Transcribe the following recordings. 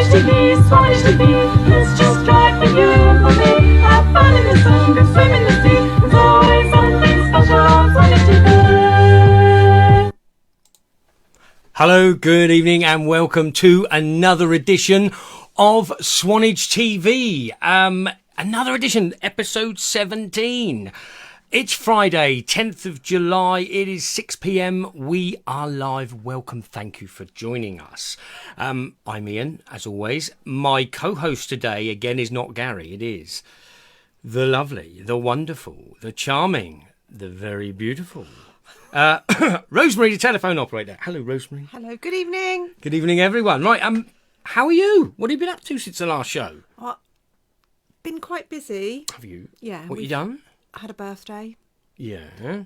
Swanage TV, it's just right for you and for me. Have fun in the sun, go swim in the sea. There's always something special on Swanage TV. Hello, good evening and welcome to another edition of Swanage TV. Another edition, episode 17. It's Friday, 10th of July. It is 6 p.m. We are live. Welcome. Thank you for joining us. I'm Ian, as always. My co-host today, again, is not Gary. It is the lovely, the wonderful, the charming, the very beautiful Rosemary, the telephone operator. Hello, Rosemary. Hello, good evening. Good evening, everyone. Right, how are you? What have you been up to since the last show? Been quite busy. Have you? Yeah. What you done? Had a birthday. Yeah.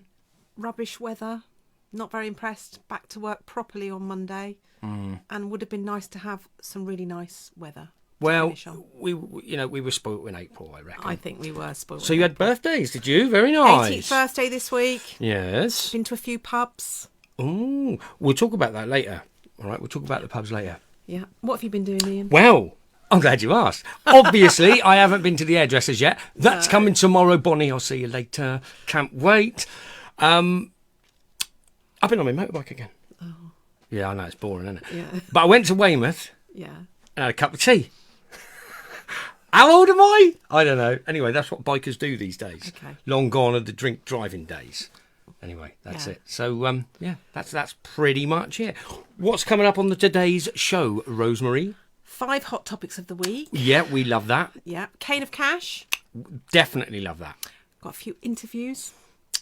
Rubbish weather. Not very impressed. Back to work properly on Monday. And would have been nice to have some really nice weather. Well, we were spoilt in April, I reckon. I think we were spoilt. So you had birthdays, did you? Very nice. 18th birthday this week. Yes. Been to a few pubs. Oh, we'll talk about that later. All right, we'll talk about the pubs later. Yeah. What have you been doing, Ian? Well, I'm glad you asked. Obviously, I haven't been to the hairdressers yet. That's coming tomorrow, Bonnie. I'll see you later. Can't wait. I've been on my motorbike again. Oh. Yeah, I know, it's boring, isn't it? Yeah. But I went to Weymouth. Yeah. And had a cup of tea. How old am I? I don't know. Anyway, that's what bikers do these days. Okay. Long gone are the drink driving days. Anyway, that's it. So, that's pretty much it. What's coming up on today's show, Rosemary? 5 hot topics of the week. Yeah, we love that. Yeah. Cane of Cash. Definitely love that. Got a few interviews.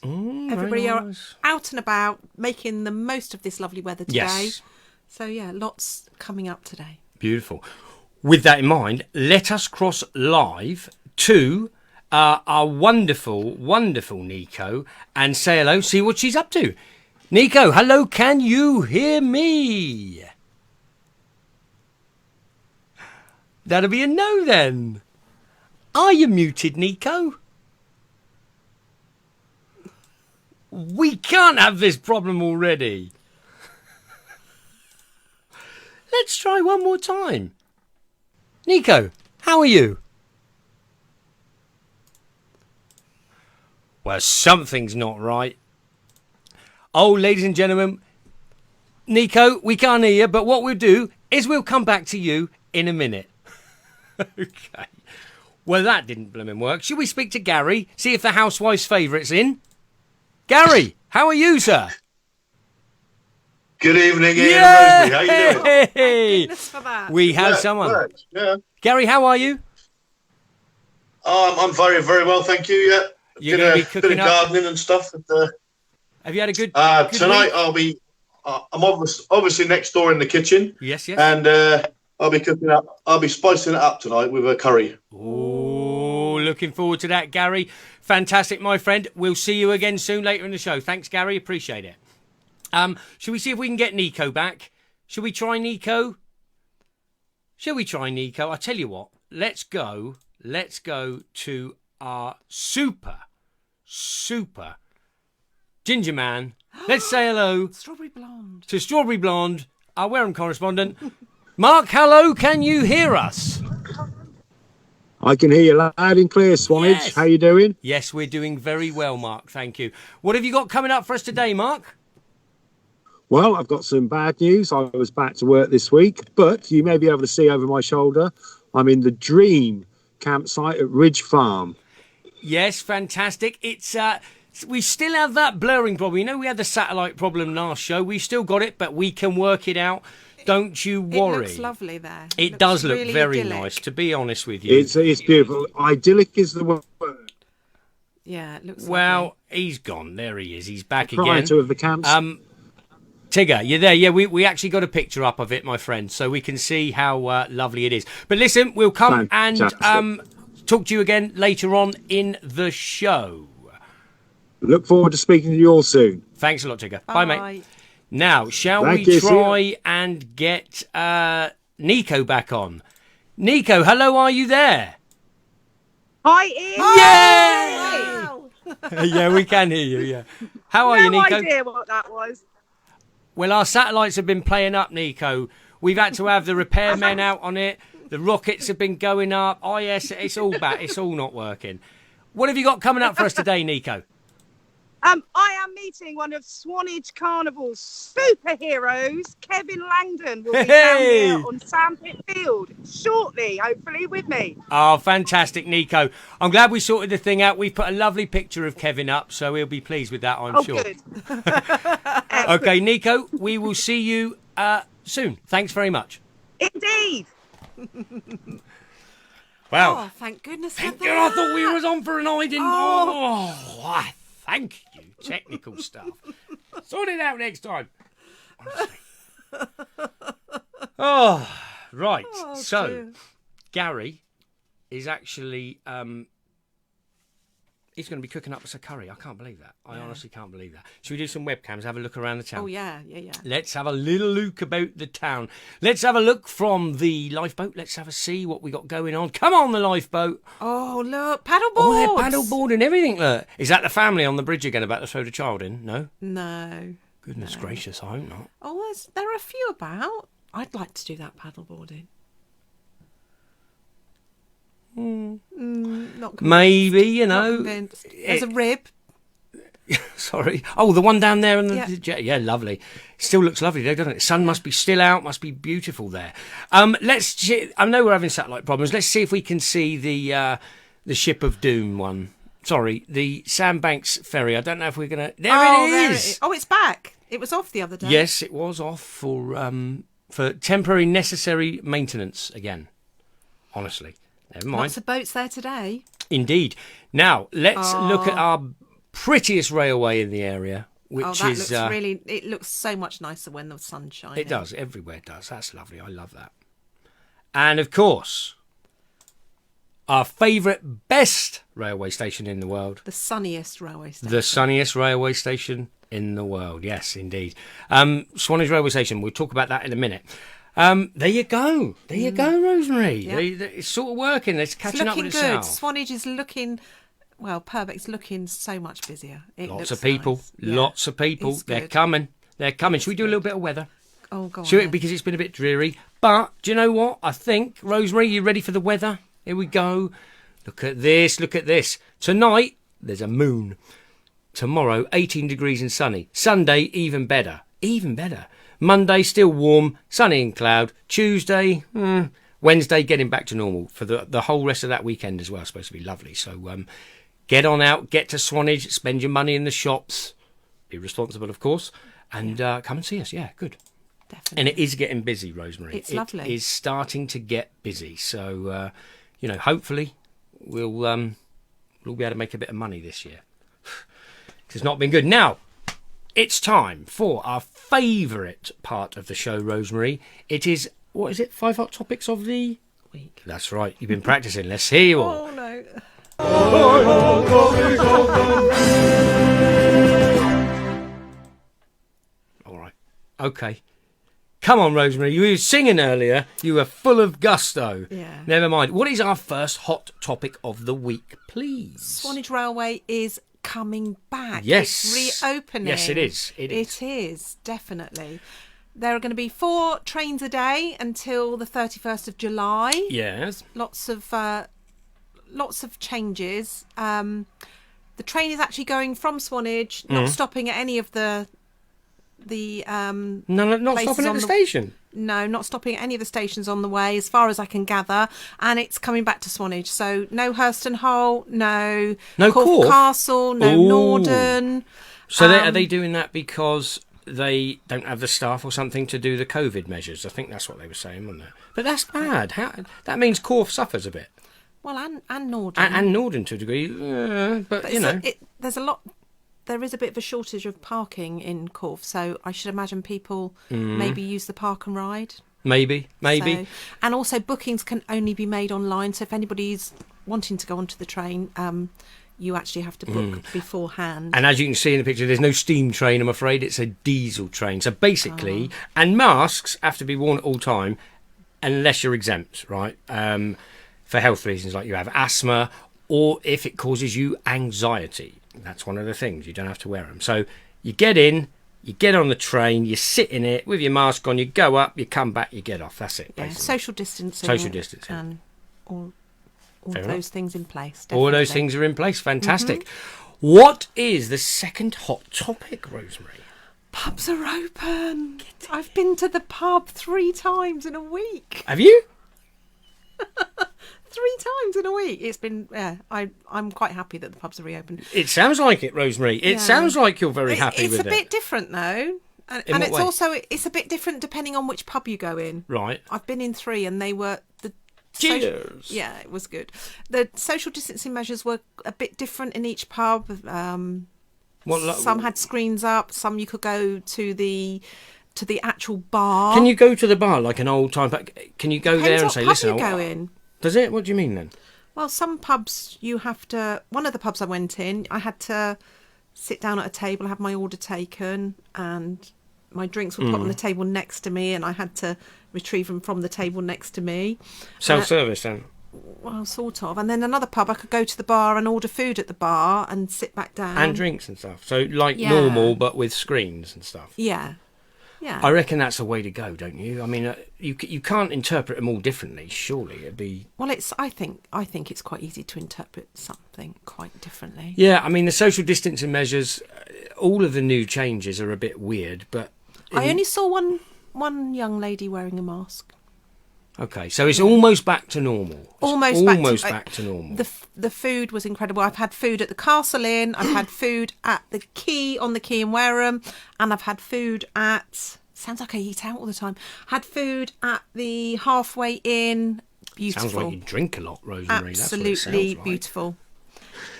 very Everybody nice. are out and about, making the most of this lovely weather today. Yes. So, yeah, lots coming up today. Beautiful. With that in mind, let us cross live to our wonderful, wonderful Nico and say hello, see what she's up to. Nico, hello, can you hear me? That'll be a no then. Are you muted, Nico? We can't have this problem already. Let's try one more time. Nico, how are you? Well, something's not right. Oh, ladies and gentlemen, Nico, we can't hear you, but what we'll do is we'll come back to you in a minute. Okay. Well, that didn't blooming work. Should we speak to Gary, see if the housewife's favourite's in? Gary, how are you, sir? Good evening, Ian and Rosemary. How you doing? Thank goodness for that. We have someone. Right. Yeah. Gary, how are you? I'm very, very well, thank you. Yeah. You're going to be bit cooking of up? gardening and stuff. Have you had a good Tonight week? I'm obviously next door in the kitchen. Yes. And I'll be cooking up. I'll be spicing it up tonight with a curry. Oh, looking forward to that, Gary. Fantastic, my friend. We'll see you again soon later in the show. Thanks, Gary. Appreciate it. Should we see if we can get Nico back? Should we try Nico? Shall we try Nico? I tell you what. Let's go to our super ginger man. Let's say hello Strawberry Blonde. to Strawberry Blonde, our Wareham correspondent. Mark, hello. Can you hear us? I can hear you loud and clear, Swanage. Yes. How you doing? Yes, we're doing very well, Mark. Thank you. What have you got coming up for us today, Mark? Well, I've got some bad news. I was back to work this week, but you may be able to see over my shoulder, I'm in the Dream campsite at Ridge Farm. Yes, fantastic. It's we still have that blurring problem. You know, we had the satellite problem last show. We've still got it, but we can work it out. Don't you worry. It looks lovely there. It does look really very idyllic. nice, to be honest with you. It's beautiful. Idyllic is the word. Yeah, it looks Well, lovely. he's gone. There he is. He's back Prior again. to of the camps. Tigger, you're there. Yeah, we actually got a picture up of it, my friend, so we can see how lovely it is. But listen, we'll come Fantastic. and talk to you again later on in the show. Look forward to speaking to you all soon. Thanks a lot, Tigger. Bye, mate. Bye. Now, shall Thank we you, try and get Nico back on? Nico, hello, are you there? Hi, Ian. Yay! Wow. Yeah, we can hear you, yeah. How are you, No Nico? idea what that was. Well, our satellites have been playing up, Nico. We've had to have the repairmen out on it. The rockets have been going up. Oh, yes, it's all back. It's all not working. What have you got coming up for us today, Nico? I am meeting one of Swanage Carnival's superheroes. Kevin Langdon will be down here on Sandpit Field shortly, hopefully, with me. Oh, fantastic, Nico. I'm glad we sorted the thing out. We've put a lovely picture of Kevin up, so he'll be pleased with that, I'm sure. Good. Okay, Nico, we will see you soon. Thanks very much. Indeed. Wow. Oh, thank goodness. Thank for God, I that. thought we was on for an I didn't. Oh, thank you. Technical stuff. Sort it out next time. Honestly. Oh, right. Oh, so, dear. Gary is actually he's going to be cooking up us a curry. I can't believe that. I honestly can't believe that. Should we do some webcams? Have a look around the town. Oh, yeah. Let's have a little look about the town. Let's have a look from the lifeboat. Let's have a see what we got going on. Come on, the lifeboat. Oh, look, paddleboards. Oh, they're paddleboard and everything. Look. Is that the family on the bridge again about to throw the child in? No? No. Goodness gracious, I hope not. Oh, there are a few about. I'd like to do that paddleboarding. Not convinced. Maybe, you Not know. convinced. There's a rib. Sorry. Oh, the one down there in the Yeah. jet. Yeah, lovely. Still looks lovely there, doesn't it? Sun must be still out, must be beautiful there. I know we're having satellite problems. Let's see if we can see the Ship of Doom one. Sorry, the Sandbanks ferry. I don't know if we're going to... There it is! Oh, it's back. It was off the other day. Yes, it was off for temporary necessary maintenance again. Honestly. Never mind. Lots of boats there today. Indeed. Now, let's look at our prettiest railway in the area, which that is... looks really... It looks so much nicer when the sun's shining. It does. Everywhere does. That's lovely. I love that. And, of course, our favourite, best railway station in the world. The sunniest railway station. The sunniest railway station in the world. Yes, indeed. Swanage Railway Station. We'll talk about that in a minute. There you go. There you go, Rosemary. Yeah. It's sort of working. It's catching up with looking good. itself. Swanage is looking... Well, Purbeck's looking so much busier. Lots of people. Nice. Yeah. Lots of people. It's They're good. coming. They're coming. Should we do a little bit of weather? Oh, go on. Should we? then. Because it's been a bit dreary. But do you know what? I think, Rosemary, you ready for the weather? Here we go. Look at this. Look at this. Tonight, there's a moon. Tomorrow, 18 degrees and sunny. Sunday, even better. Even better. Monday, still warm, sunny and cloud. Tuesday, Wednesday, getting back to normal. For the whole rest of that weekend as well. It's supposed to be lovely. So get on out, get to Swanage, spend your money in the shops. Be responsible, of course. And come and see us. Yeah, good. Definitely. And it is getting busy, Rosemary. It's lovely. It is starting to get busy. So, hopefully we'll be able to make a bit of money this year. It's not been good. Now, it's time for our favourite part of the show, Rosemary. It is, 5 hot topics of the week. That's right. You've been practising. Let's hear you all. Oh, no. All right. Okay. Come on, Rosemary. You were singing earlier. You were full of gusto. Yeah. Never mind. What is our first hot topic of the week, please? Swanage Railway is coming back. Yes. It's reopening. Yes, it is. It is, definitely. There are going to be 4 trains a day until the 31st of July. Yes. Lots of changes. The train is actually going from Swanage, not stopping at any of the No, not places stopping at on the station. No, not stopping at any of the stations on the way, as far as I can gather. And it's coming back to Swanage. So no Hurston Hull, no Corfe Castle, no Ooh. Norden. So are they doing that because they don't have the staff or something to do the COVID measures? I think that's what they were saying, wasn't it? But that's bad. That means Corfe suffers a bit. Well, and Norden. And Norden to a degree. But there's a lot... There is a bit of a shortage of parking in Corfe, so I should imagine people maybe use the park and ride. Maybe. So, and also bookings can only be made online, so if anybody's wanting to go onto the train, you actually have to book beforehand. And as you can see in the picture, there's no steam train, I'm afraid. It's a diesel train. So basically, and masks have to be worn at all time, unless you're exempt, right? For health reasons, like you have asthma, or if it causes you anxiety. That's one of the things. You don't have to wear them. So you get in, You get on the train, you sit in it with your mask on, you go up, you come back, you get off. That's it, Yeah, basically. social distancing. Social distancing. And all Fair of those things in place. All those definitely. things are in place. Fantastic. What is the second hot topic, Rosemary? Pubs are open. I've been to the pub 3 times in a week. Have you? 3 times in a week. It's been, I'm quite happy that the pubs are reopened. It sounds like it, Rosemary. It Yeah. sounds like you're very happy it's with a it. bit different though. And In what it's way? also, it's a bit different depending on which pub you go in. Right. I've been in 3 and they were the Cheers. yeah, it was good. The social distancing measures were a bit different in each pub. Some had screens up. Some you could go to the actual bar. Can you go to the bar like an old time? Can you go Depends there and what say, pub "Listen"? you go in. Does it? What do you mean then? Well, some pubs you have to. One of the pubs I went in, I had to sit down at a table, have my order taken, and my drinks were put on the table next to me, and I had to retrieve them from the table next to me. Self-service then. Well, sort of. And then another pub, I could go to the bar and order food at the bar and sit back down. And drinks and stuff. So like Yeah. normal, but with screens and stuff. Yeah. Yeah. I reckon that's the way to go, don't you? I mean, you can't interpret them all differently. Surely it'd be. Well, I think it's quite easy to interpret something quite differently. Yeah, I mean the social distancing measures, all of the new changes are a bit weird, but I only saw one young lady wearing a mask. okay, so it's almost back to normal. It's Almost back to normal. The food was incredible. I've had food at the Castle Inn. I've had food at the Quay on the Quay in Wareham, and I've had food at. Sounds like I eat out all the time. Had food at the Halfway Inn. Beautiful. Sounds like you drink a lot, Rosemary. That's what it Absolutely sounds like. beautiful.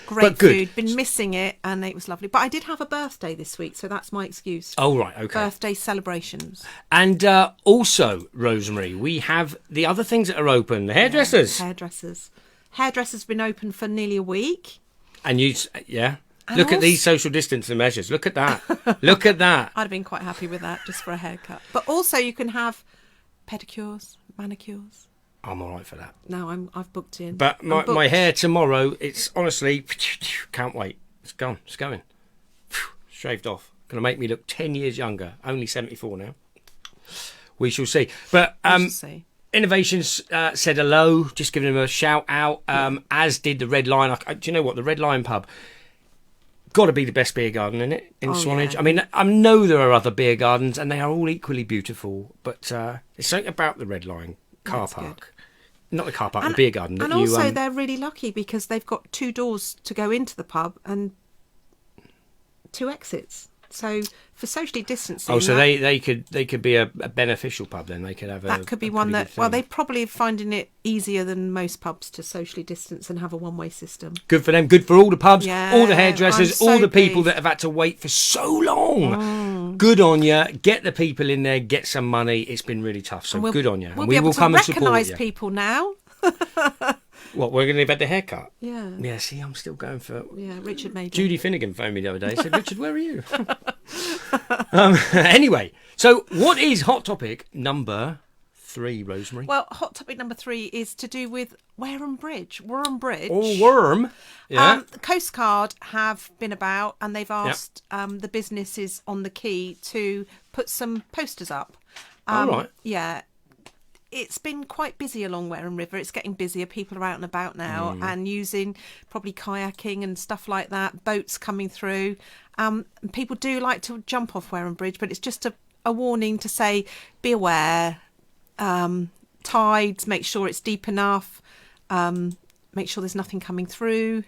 But Great good. food. Been missing it, and it was lovely. But I did have a birthday this week, so that's my excuse. Oh right, okay. Birthday celebrations. And also, Rosemary, we have the other things that are open. The hairdressers. Hairdressers been open for nearly a week. And you, yeah. And Look at also- these social distancing measures. Look at that. Look at that. I'd have been quite happy with that just for a haircut. But also you can have pedicures, manicures. I'm all right for that. No, I've booked in. But I'm my booked. hair tomorrow, it's honestly, can't wait. It's gone. It's going. Shaved off. Going to make me look 10 years younger. Only 74 now. We shall see. But We shall see. Innovations said hello, just giving them a shout out, as did the Red Lion. Do you know what? The Red Lion pub, got to be the best beer garden in it, in Swanage. yeah. I mean, I know there are other beer gardens and they are all equally beautiful, but there's something about the Red Lion car That's park. Not the car park, the beer garden. And that you, also they're really lucky because they've got 2 doors to go into the pub and 2 exits. So for socially distancing, so they could be a beneficial pub then. They could have that could be a one pretty that. good Well, thing. they probably are finding it easier than most pubs to socially distance and have a one-way system. Good for them. Good for all the pubs, Yeah, all the hairdressers, I'm all so the people pleased. that have had to wait for so long. Good on you. Get the people in there. Get some money. It's been really tough. So And good on you. We'll And be we able will to come and support recognise you. people now. What, we're going to have had the haircut? Yeah. Yeah, see, I'm still going for... Yeah, Richard made Judy Finnegan phoned me the other day. Said, Richard, where are you? Anyway, so what is hot topic number 3, Rosemary? Well, hot topic number 3 is to do with Wareham Bridge. Wareham Bridge. Oh, worm. Yeah. The Coast Guard have been about and they've asked the businesses on the quay to put some posters up. All right. Yeah. It's been quite busy along Wareham River. It's getting busier. People are out and about now and using probably kayaking and stuff like that, boats coming through. People do like to jump off Wareham Bridge, but it's just a warning to say, be aware. Tides, make sure it's deep enough. Make sure there's nothing coming through.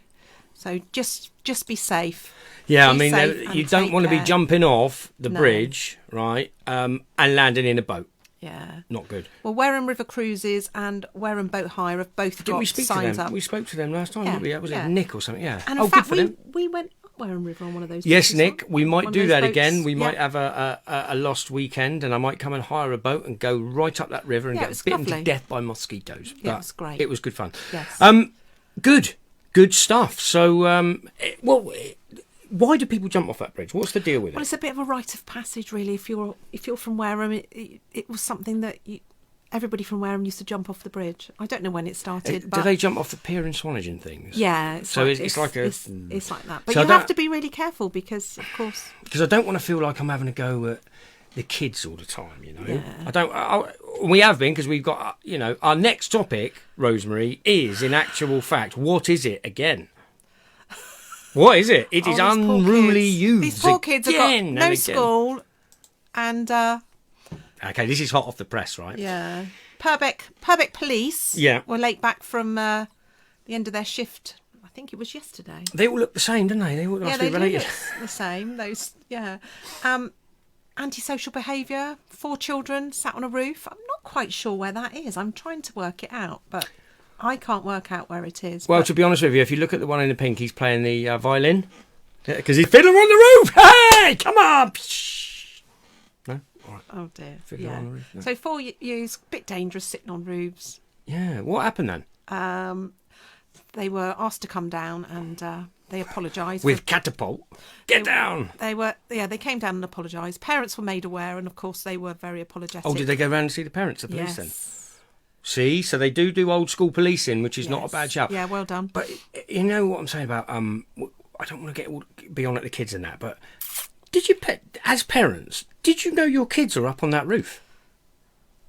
So just be safe. Yeah, Be I mean, safe and you don't take want to be care. jumping off the No. bridge, right, and landing in a boat. Yeah. Not good. Well, Wareham River Cruises and Wareham Boat Hire have both Did got we speak to signs them? up. We spoke to them last time, Yeah, didn't we? Was yeah. it Nick or something? Yeah. And oh, in fact, good for them. we went up Wareham River on one of those. Yes, boats as Nick, well. we might One do of that those again. boats. We might Yeah. have a lost weekend, and I might come and hire a boat and go right up that river and Yeah, it get was bitten to lovely. death by mosquitoes. Yeah, it But was great. It was good fun. Yes. Good stuff. So, why do people jump off that bridge? What's the deal with Well, it? it's a bit of a rite of passage, really. If you're from Wareham, it was something that everybody from Wareham used to jump off the bridge. I don't know when it started. But Do they jump off the pier in Swanage and things? yeah, It's like that. But So you that- have to be really careful because, of course, Because I don't want to feel like I'm having a go at the kids all the time, you know. Yeah. We have been, because we've got, our next topic, Rosemary, is in actual fact, what is it again? What is it? It is these poor unruly kids. youths. These poor kids have got again and no again. school, and Okay, this is hot off the press, right? yeah, Purbeck Police. Yeah. were late back from the end of their shift. I think it was yesterday. They all look the same, don't they? They all must They be do related. look the same. Those, yeah. Antisocial behaviour. 4 children sat on a roof. I'm not quite sure where that is. I'm trying to work it out, but I can't work out where it is. Well, but to be honest with you, if you look at the one in the pink, he's playing the violin. Because he's fiddling on the roof. Hey, come on. No? All right. oh dear. Fiddler Yeah. on the roof, no. So 4 years, bit dangerous sitting on roofs. Yeah, what happened then? They were asked to come down and they apologised. With catapult. Get down. They came down and apologised. Parents were made aware, and of course they were very apologetic. Oh, did they go round and see the parents, the police Yes. then? See, so they do old school policing, which is not a bad shout. Yeah, well done. But you know what I'm saying about I don't want to be on at the kids and that, but did you as parents, did you know your kids are up on that roof?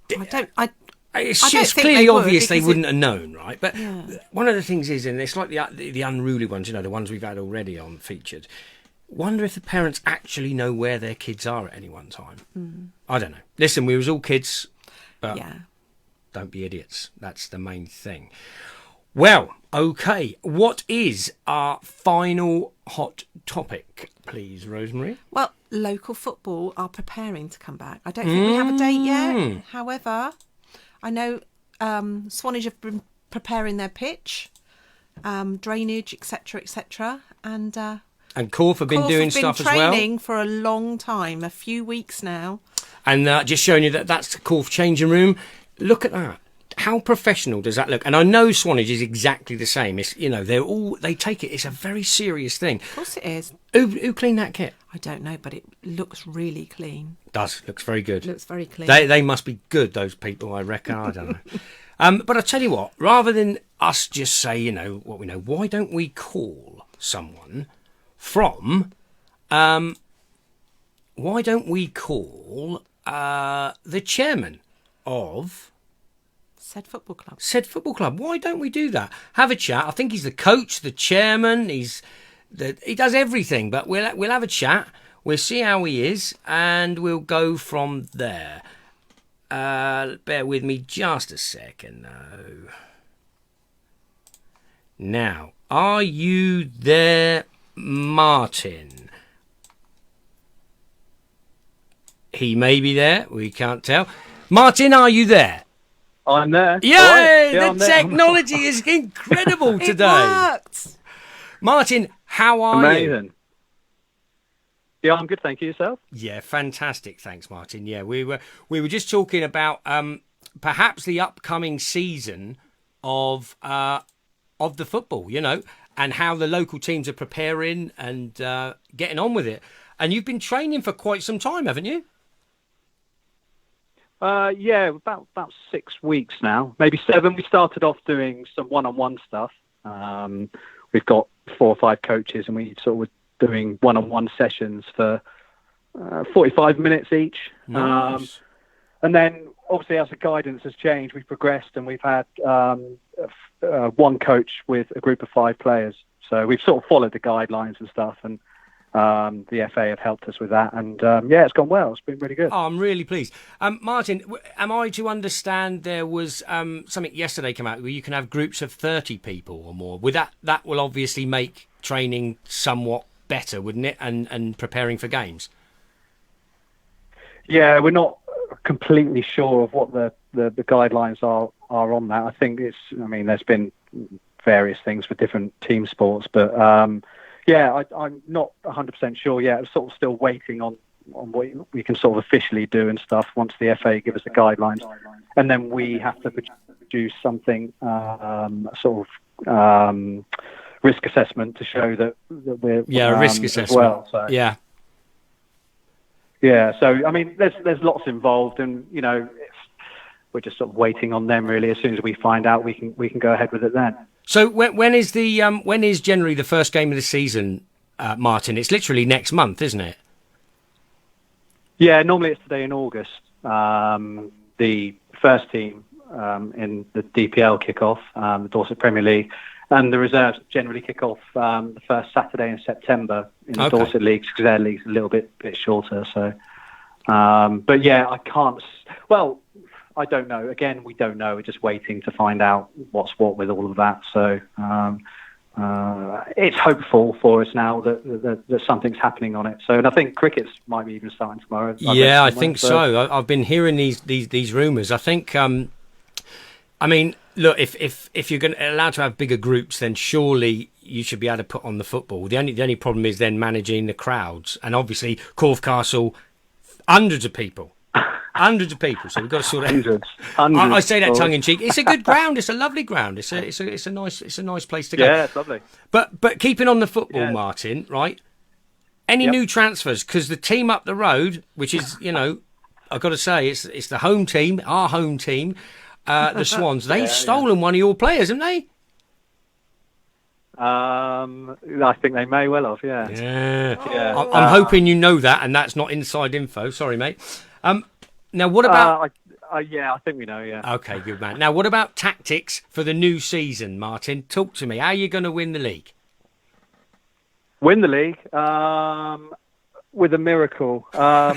It's I don't just think clearly they would, obvious they because wouldn't have known, right? But Yeah. one of the things is, and it's like the unruly ones, the ones we've had already on featured. Wonder if the parents actually know where their kids are at any one time. I don't know. Listen, we was all kids, but Yeah. don't be idiots. That's the main thing. Well, okay. What is our final hot topic, please, Rosemary? Well, local football are preparing to come back. I don't think we have a date yet. However, I know Swanage have been preparing their pitch, drainage, etc., and Corf have been Corf doing have been stuff as well. training for a long time, a few weeks now. And just showing you that's the Corf changing room. Look at that. How professional does that look? And I know Swanage is exactly the same. It's they take it. It's a very serious thing. Of course it is. Who cleaned that kit? I don't know, but it looks really clean. Looks very good. Looks very clean. They must be good, those people, I reckon. I don't know. But I tell you what, rather than us just say, what we know, why don't we call someone from, why don't we call the chairman of Said football club. said football club? Why don't we do that? Have a chat. I think he's the coach, the chairman, he does everything, but we'll have a chat. We'll see how he is, and we'll go from there. Bear with me just a second, though. Now, are you there, Martin? He may be there. We can't tell. Martin, are you there? I'm there. Yay! All right. Yeah, I'm The there. technology is incredible It today. worked. Martin, how are you? Amazing. Yeah, I'm good. Thank you. Yourself? Yeah, fantastic. Thanks, Martin. Yeah, we were just talking about perhaps the upcoming season of the football, and how the local teams are preparing and getting on with it. And you've been training for quite some time, haven't you? Yeah, about 6 weeks now, maybe 7. We started off doing some one-on-one stuff. We've got 4 or 5 coaches, and we sort of were doing one-on-one sessions for 45 minutes each. Nice. And then, obviously, as the guidance has changed, we've progressed, and we've had one coach with a group of 5 players. So we've sort of followed the guidelines and stuff, and the FA have helped us with that. And, yeah, it's gone well. It's been really good. Oh, I'm really pleased. Martin, am I to understand there was something yesterday come out where you can have groups of 30 people or more? That will obviously make training somewhat better, wouldn't it? And preparing for games. Yeah, we're not completely sure of what the guidelines are on that. I think there's been various things for different team sports, but yeah, I'm not 100% sure yet. I'm sort of still waiting on what we can sort of officially do and stuff once the FA give us the guidelines, and then we have to produce something sort of risk assessment to show that we're a risk assessment. as well. So. Yeah. Yeah, so I mean, there's lots involved, and we're just sort of waiting on them really. As soon as we find out, we can go ahead with it then. So when is generally the first game of the season, Martin? It's literally next month, isn't it? Yeah, normally it's today in August. The first team in the DPL kick-off, the Dorset Premier League, and the reserves generally kick off the first Saturday in September in the Dorset leagues, because their league's a little bit shorter. So, but yeah, I can't. Well, I don't know. Again, we don't know. We're just waiting to find out what's what with all of that. So it's hopeful for us now that something's happening on it. So, and I think cricket's might be even starting tomorrow. Yeah, I think so. I've been hearing these rumours. I think. I mean, look, if you're allowed to have bigger groups, then surely you should be able to put on the football. The only problem is then managing the crowds, and obviously Corfe Castle, hundreds of people. Hundreds of people, so we've got to sort out. I say that tongue in cheek. It's a good ground. It's a lovely ground. It's a nice place to go. Yeah, it's lovely. But keeping on the football, Martin, right? Any new transfers? Because the team up the road, which is I've got to say, it's the home team, our home team, the Swans. They've stolen one of your players, haven't they? I think they may well have. Yeah. I'm hoping you know that, and that's not inside info. Sorry, mate. Now, what about... I think we know, yeah. Okay, good man. Now, what about tactics for the new season, Martin? Talk to me. How are you going to win the league? Win the league? With a miracle. No,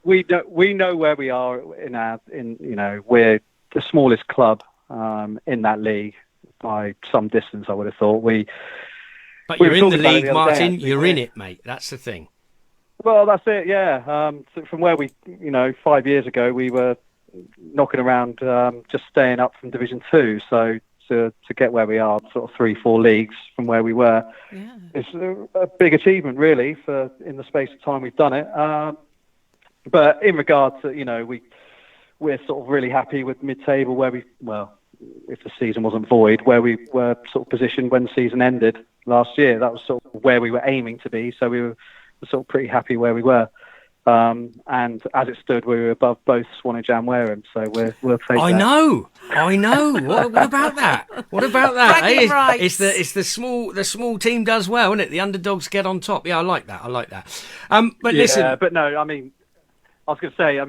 we know where we are we're the smallest club in that league by some distance, I would have thought. But you're in the league, Martin. You're in it, mate. That's the thing. Well, that's it, yeah. So from where 5 years ago, we were knocking around just staying up from Division 2. So to get where we are, sort of 3-4 leagues from where we were, it's a big achievement, really, in the space of time we've done it. But in regard to, we're sort of really happy with mid-table where if the season wasn't void, where we were sort of positioned when the season ended last year. That was sort of where we were aiming to be. So we were sort of pretty happy where we were. And as it stood, we were above both Swanage and Wareham, so we'll take that. I know. What about that? What about that? It's the small team does well, isn't it? The underdogs get on top. Yeah, I like that. But listen, but no, I mean, I was going to say,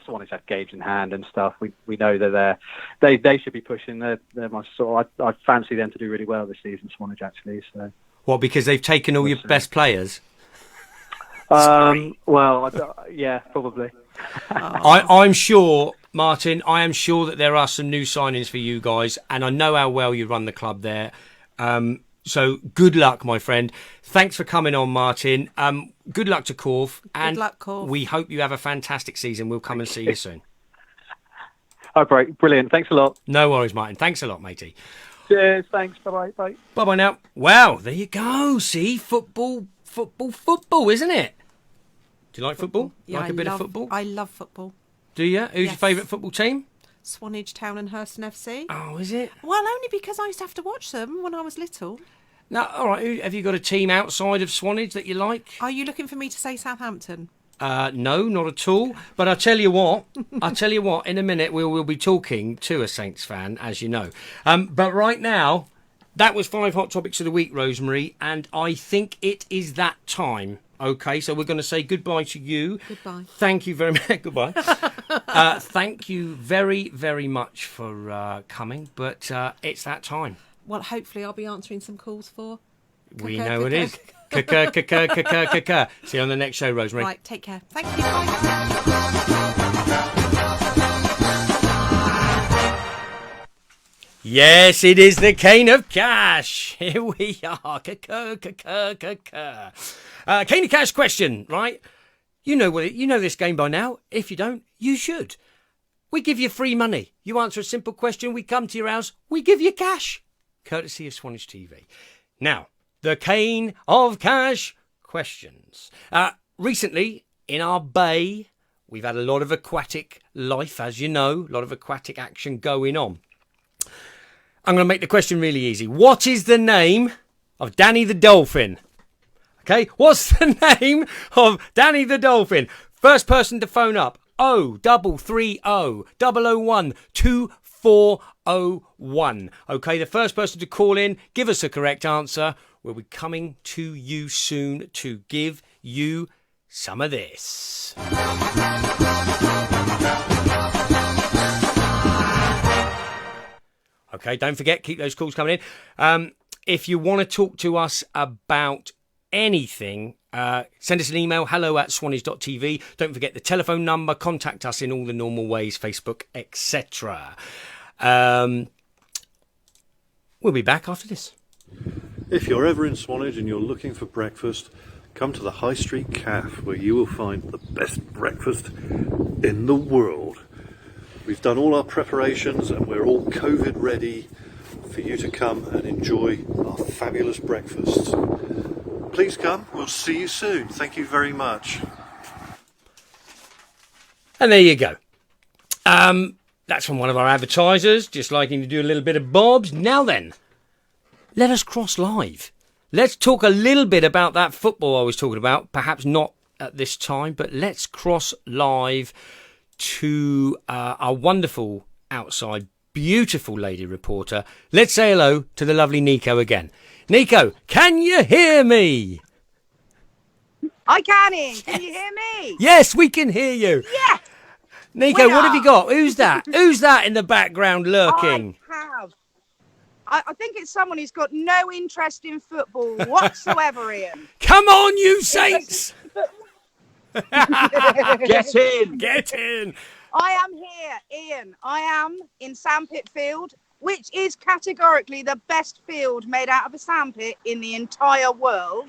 Swanage have games in hand and stuff. We know they're there. They should be pushing. They're my sort. I fancy them to do really well this season, Swanage actually. So. What? Because they've taken all your best players. Yeah, probably. I'm sure, Martin, that there are some new signings for you guys, and I know how well you run the club there. So good luck, my friend. Thanks for coming on, Martin. Good luck to Corfe. Good luck, Corfe. We hope you have a fantastic season. We'll come and see you soon. Oh, brilliant. Thanks a lot. No worries, Martin. Thanks a lot, matey. Cheers. Thanks. Bye-bye. Bye. Bye-bye now. Wow, there you go. See, football, isn't it? Do you like football? Yeah, like a bit of football? I love football. Do you? Who's your favourite football team? Swanage Town and Hurston FC. Oh, is it? Well, only because I used to have to watch them when I was little. Now, all right. Have you got a team outside of Swanage that you like? Are you looking for me to say Southampton? No, not at all. But I'll tell you what. In a minute we'll be talking to a Saints fan, as you know. But right now, that was 5 hot topics of the week, Rosemary, and I think it is that time. Okay, so we're going to say goodbye to you. Goodbye. Thank you very much. Goodbye. Thank you very, very much for coming, but it's that time. Well, hopefully I'll be answering some calls for... We know it is. See you on the next show, Rosemary. Right, take care. Thank you. Bye. Yes, it is the Cane of Cash. Here we are. Cane of Cash question, right? You know this game by now. If you don't, you should. We give you free money. You answer a simple question, we come to your house, we give you cash. Courtesy of Swanage TV. Now, the Cane of Cash questions. Recently, in our bay, we've had a lot of aquatic life, as you know, a lot of aquatic action going on. I'm going to make the question really easy. What is the name of Danny the Dolphin? Okay, what's the name of Danny the Dolphin? First person to phone up, 0333001 2401. Okay, the first person to call in, give us a correct answer. We'll be coming to you soon to give you some of this. Okay, don't forget, keep those calls coming in. If you want to talk to us about anything, send us an email, hello@swanage.tv. Don't forget the telephone number. Contact us in all the normal ways, Facebook, etc. We'll be back after this. If you're ever in Swanage and you're looking for breakfast, come to the High Street Cafe, where you will find the best breakfast in the world. We've done all our preparations and we're all COVID ready for you to come and enjoy our fabulous breakfasts. Please come, we'll see you soon. Thank you very much. And there you go. That's from one of our advertisers, just liking to do a little bit of bobs. Now then, let us cross live. Let's talk a little bit about that football I was talking about. Perhaps not at this time, but let's cross live to our wonderful outside, beautiful lady reporter. Let's say hello to the lovely Nico again. Nico, can you hear me? I can, Ian. Can you hear me? Yes, we can hear you. Yeah. Nico, what have you got? Who's that? Who's that in the background lurking? I think it's someone who's got no interest in football whatsoever, Ian. Come on, you Saints! Get in! Get in! I am here, Ian. I am in Sandpit Field, which is categorically the best field made out of a sandpit in the entire world,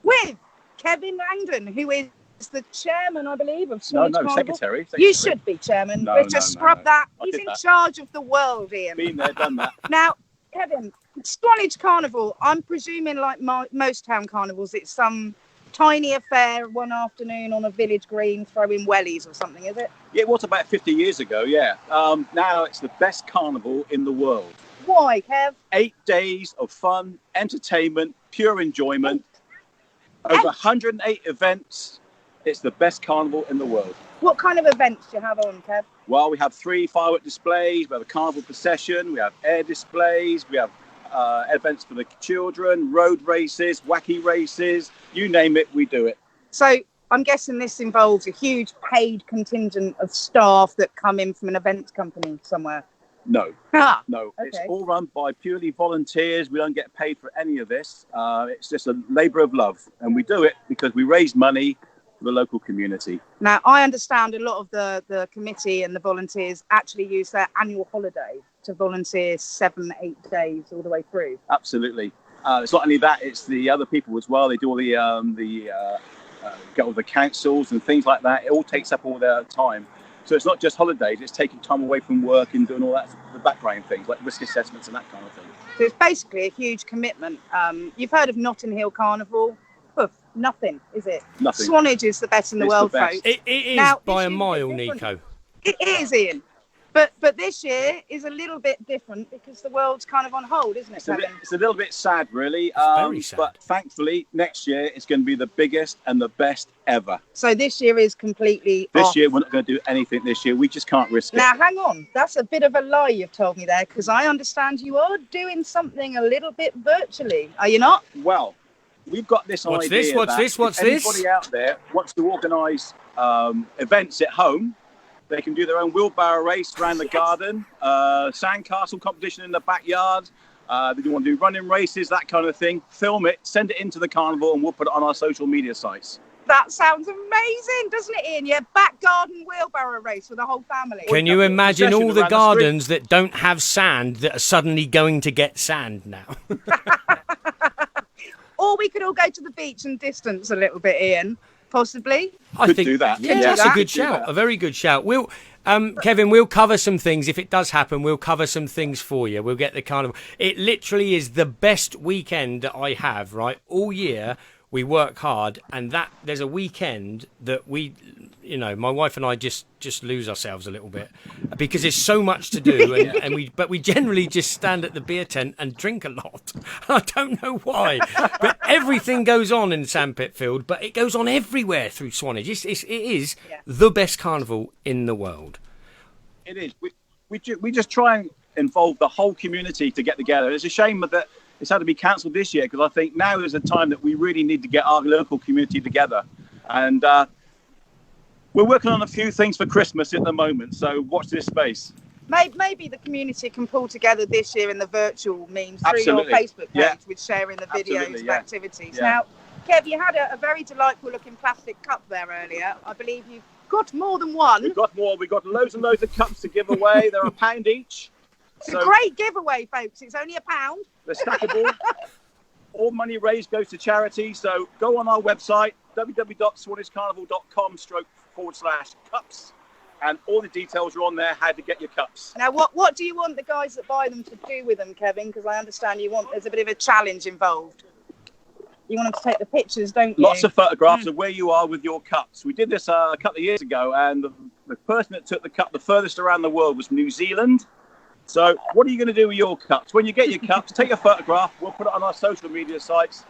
with Kevin Langdon, who is the chairman, I believe, of Swanage Carnival. Secretary. You should be chairman. No, We'll just scrub that. He's in that. charge of the world, Ian. Been there, done that. Now, Kevin, Swanage Carnival, I'm presuming like most town carnivals, it's some tiny affair one afternoon on a village green throwing wellies or something, is it? Yeah, it was about 50 years ago, yeah. Now it's the best carnival in the world. Why, Kev? 8 days of fun, entertainment, pure enjoyment. Over 108 events. It's the best carnival in the world. What kind of events do you have on, Kev? Well, we have 3 firework displays, we have a carnival procession, we have air displays, we have events for the children, road races, wacky races, you name it, we do it. So I'm guessing this involves a huge paid contingent of staff that come in from an events company somewhere. No, Ah, no, okay. It's all run by purely volunteers. We don't get paid for any of this. It's just a labour of love, and we do it because we raise money for the local community. Now, I understand a lot of the committee and the volunteers actually use their annual holiday to volunteer 7-8 days all the way through. Absolutely. It's not only that, it's the other people as well. They do all get all the councils and things like that. It all takes up all their time. So it's not just holidays, it's taking time away from work and doing all that, the background things, like risk assessments and that kind of thing. So it's basically a huge commitment. You've heard of Notting Hill Carnival? Poof, nothing, is it? Nothing. Swanage is the best in the It's world, the best. folks. It is Now, by this a year's mile, bit different. Nico. It is, Ian. But this year is a little bit different because the world's kind of on hold, isn't it, Kevin? It's a little bit sad, really. very sad. But thankfully, next year it's going to be the biggest and the best ever. So this year is completely This off. year, we're not going to do anything this year. We just can't risk it. Now, hang on. That's a bit of a lie you've told me there, because I understand you are doing something a little bit virtually. Are you not? Well, we've got this What's idea this? What's that this? What's if this? anybody out there wants to organise events at home, they can do their own wheelbarrow race around the garden, sandcastle competition in the backyard. They want to do running races, that kind of thing. Film it, send it into the carnival, and we'll put it on our social media sites. That sounds amazing, doesn't it, Ian? Yeah, back garden wheelbarrow race with the whole family. Can you imagine Procession all the around the gardens that don't have sand that are suddenly going to get sand now? Or we could all go to the beach and distance a little bit, Ian. Possibly. I Could do that. Yeah, Yeah, that's a that. good Could do shout. that. A very good shout. We'll, Kevin, we'll cover some things. If it does happen, we'll cover some things for you. We'll get the carnival. It literally is the best weekend that I have, right? All year we work hard, and that there's a weekend that we you know, my wife and I just lose ourselves a little bit because there's so much to do, and we generally just stand at the beer tent and drink a lot. I don't know why, but everything goes on in Sandpitfield, but it goes on everywhere through Swanage. It is the best carnival in the world. It is. We just try and involve the whole community to get together. It's a shame that it's had to be cancelled this year, because I think now is a time that we really need to get our local community together. And we're working on a few things for Christmas at the moment, so watch this space. Maybe the community can pull together this year in the virtual means through your Facebook page with sharing the videos of activities. Yeah. Now, Kev, you had a very delightful looking plastic cup there earlier. I believe you've got more than one. We've got more. We've got loads and loads of cups to give away. They're £1 each. It's a great giveaway, folks. It's only £1. They're stackable. All money raised goes to charity. So go on our website, www.swaniscarnival.com/cups. And all the details are on there, how to get your cups. Now, what do you want the guys that buy them to do with them, Kevin? Because I understand there's a bit of a challenge involved. You want them to take the pictures, don't you? Lots of photographs of where you are with your cups. We did this a couple of years ago, and the person that took the cup the furthest around the world was New Zealand. So what are you going to do with your cups? When you get your cups, take a photograph. We'll put it on our social media sites,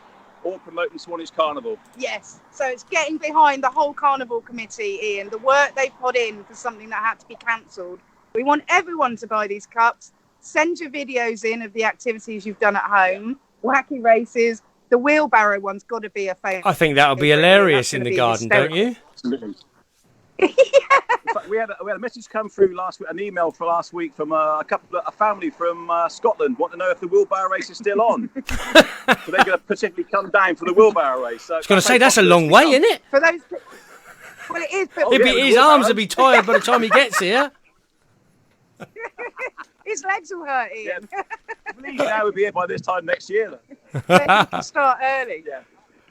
all promoting Swanage Carnival. Yes. So it's getting behind the whole carnival committee, Ian, the work they've put in for something that had to be cancelled. We want everyone to buy these cups. Send your videos in of the activities you've done at home, wacky races. The wheelbarrow one's got to be a favourite. I think that'll be hilarious in the garden, don't you? Absolutely. In fact, we had a message come through last week, an email for last week from a family from Scotland, want to know if the wheelbarrow race is still on. So they're going to particularly come down for the wheelbarrow race. So I was going to say, that's a long way, isn't it? For those, well, it is. But his arms will be tired by the time he gets here. His legs will hurt, Ian. Please, now we'll be here by this time next year. Then you can start early. Yeah.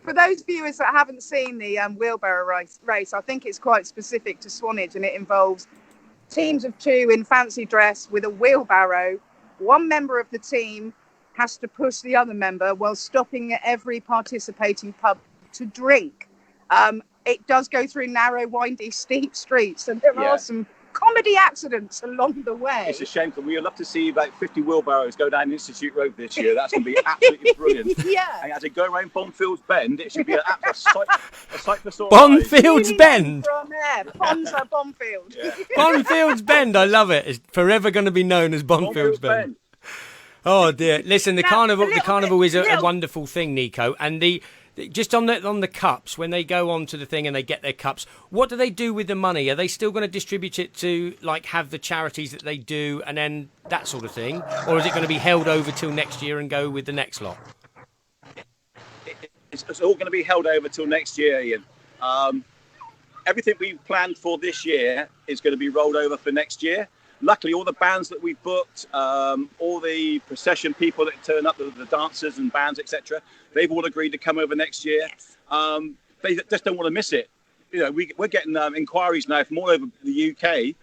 For those viewers that haven't seen the wheelbarrow race, I think it's quite specific to Swanage, and it involves teams of two in fancy dress with a wheelbarrow. One member of the team has to push the other member while stopping at every participating pub to drink. It does go through narrow, windy, steep streets, and there are some comedy accidents along the way. It's a shame, because we would love to see about 50 wheelbarrows go down Institute Road this year. That's going to be absolutely brilliant. Yeah. And as it go around Bonfield's Bend, it should be a sight for sore eyes. Bonfield's Bend. From there, Bonza Bonfield. Yeah. Bonfield's Bend. I love it. It's forever going to be known as Bonfield's Bend. Oh dear! Listen, the carnival is a wonderful thing, Nico, and just on the cups, when they go onto the thing and they get their cups, what do they do with the money? Are they still going to distribute it to, like, have the charities that they do and then that sort of thing? Or is it going to be held over till next year and go with the next lot? It's all going to be held over till next year, Ian. Everything we've planned for this year is going to be rolled over for next year. Luckily, all the bands that we've booked, all the procession people that turn up, the dancers and bands, etc., they've all agreed to come over next year. Yes. They just don't want to miss it. You know, we're getting inquiries now from all over the UK.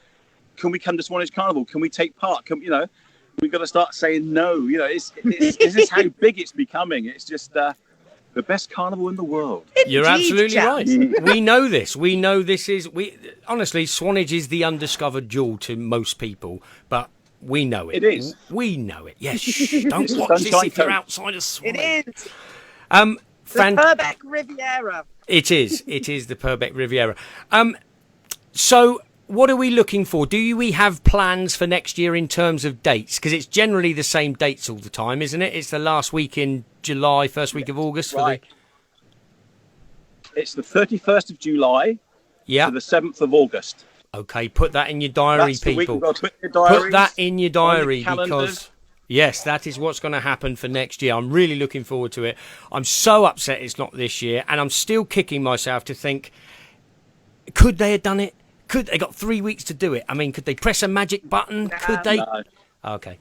Can we come to Swanage Carnival? Can we take part? We've got to start saying no. You know, this is how big it's becoming. It's just the best carnival in the world. You're absolutely right. We know this. We know this is... honestly, Swanage is the undiscovered jewel to most people, but we know it. It is. We know it. Yes. Shh, don't watch this if you're outside of Swanage. It is. The Purbeck Riviera. It is. It is the Purbeck Riviera. So... what are we looking for? Do we have plans for next year in terms of dates? Because it's generally the same dates all the time, isn't it? It's the last week in July, first week of August. Right. It's the 31st of July to the 7th of August. Okay, put that in your diary, people. Put that in your diary, because... yes, that is what's going to happen for next year. I'm really looking forward to it. I'm so upset it's not this year, and I'm still kicking myself to think, could they have done it? They got 3 weeks to do it. I mean, could they press a magic button? Could they? No. Okay.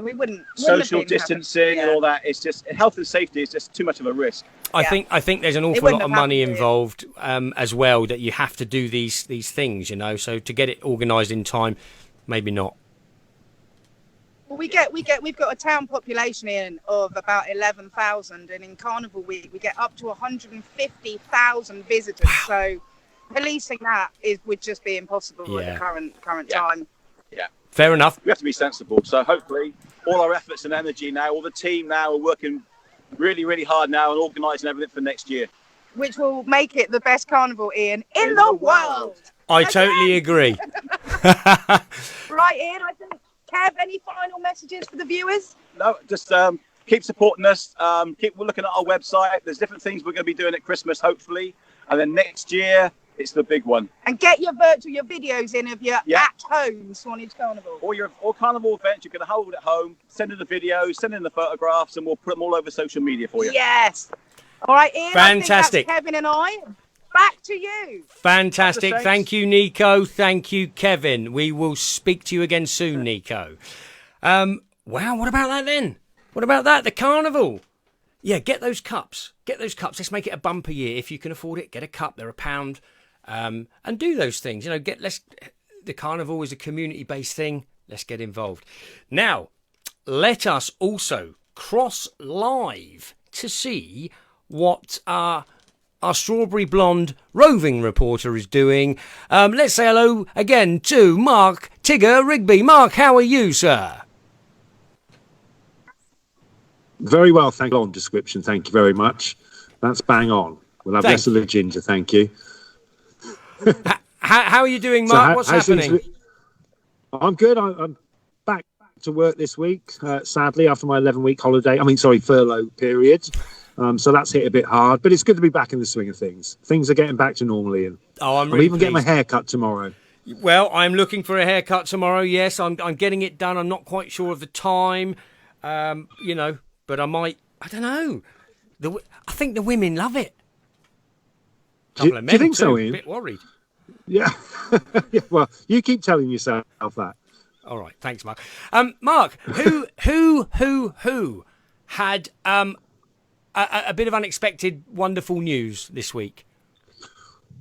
We wouldn't. Social distancing and all that. It's just health and safety is just too much of a risk. I think there's an awful lot of money involved as well, that you have to do these things, you know. So to get it organised in time, maybe not. Well, we've got a town population of about 11,000, and in Carnival Week we get up to 150,000 visitors. Wow. So policing that would just be impossible at the current time. Yeah. Fair enough. We have to be sensible. So hopefully all our efforts and energy now, all the team now are working really, really hard now and organising everything for next year. Which will make it the best carnival, Ian, in the world. I totally agree. Right, Ian, I think, Kev, any final messages for the viewers? No, just keep supporting us. Keep looking at our website. There's different things we're going to be doing at Christmas, hopefully. And then next year, it's the big one. And get your videos in of your at-home Swanage Carnival. All carnival events you can hold at home. Send in the videos, send in the photographs, and we'll put them all over social media for you. Yes. All right, Ian. Fantastic. I think that's Kevin and I. Back to you. Fantastic. Thank you, Nico. Thank you, Kevin. We will speak to you again soon, Nico. Wow, what about that then? What about that? The carnival. Yeah, get those cups. Get those cups. Let's make it a bumper year. If you can afford it, get a cup. They're £1. And do those things. You know, the carnival is a community-based thing. Let's get involved. Now, let us also cross live to see what our Strawberry Blonde roving reporter is doing. Let's say hello again to Mark Tigger Rigby. Mark, how are you, sir? Very well, thank you. Long description, thank you very much. That's bang on. We'll have less of the ginger, thank you. How are you doing, Mark? What's happening? I'm good. I'm back to work this week, sadly, after my 11-week furlough period. So that's hit a bit hard, but it's good to be back in the swing of things. Things are getting back to normal, Ian. Oh, I'm really really even getting my hair cut tomorrow. Well, I'm looking for a haircut tomorrow. Yes, I'm getting it done. I'm not quite sure of the time, but I might. I don't know. I think the women love it. Do you think so, Ian? A bit worried. Yeah. Well, you keep telling yourself that. All right. Thanks, Mark. Mark, who had a bit of unexpected, wonderful news this week?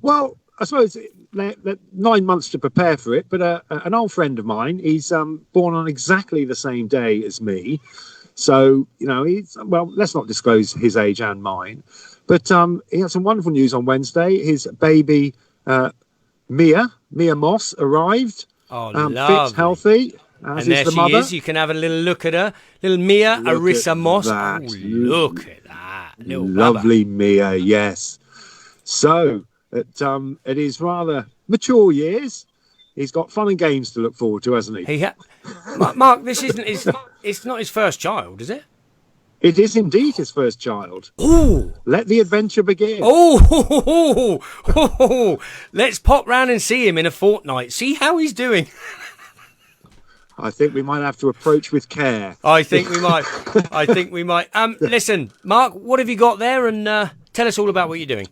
Well, I suppose 9 months to prepare for it, but an old friend of mine, he's born on exactly the same day as me. So, let's not disclose his age and mine. But he had some wonderful news on Wednesday. His baby, Mia Moss, arrived. Oh, fit, healthy. And there she is. You can have a little look at her. Little Mia Arissa Moss. Oh, look at that. Little lovely bubba. Mia, yes. So, at his rather mature years, he's got fun and games to look forward to, hasn't he? Mark, this isn't it's not his first child, is it? It is indeed his first child. Oh! Let the adventure begin. Oh! Let's pop round and see him in a fortnight. See how he's doing. I think we might have to approach with care. I think we might. Listen, Mark, what have you got there? And tell us all about what you're doing.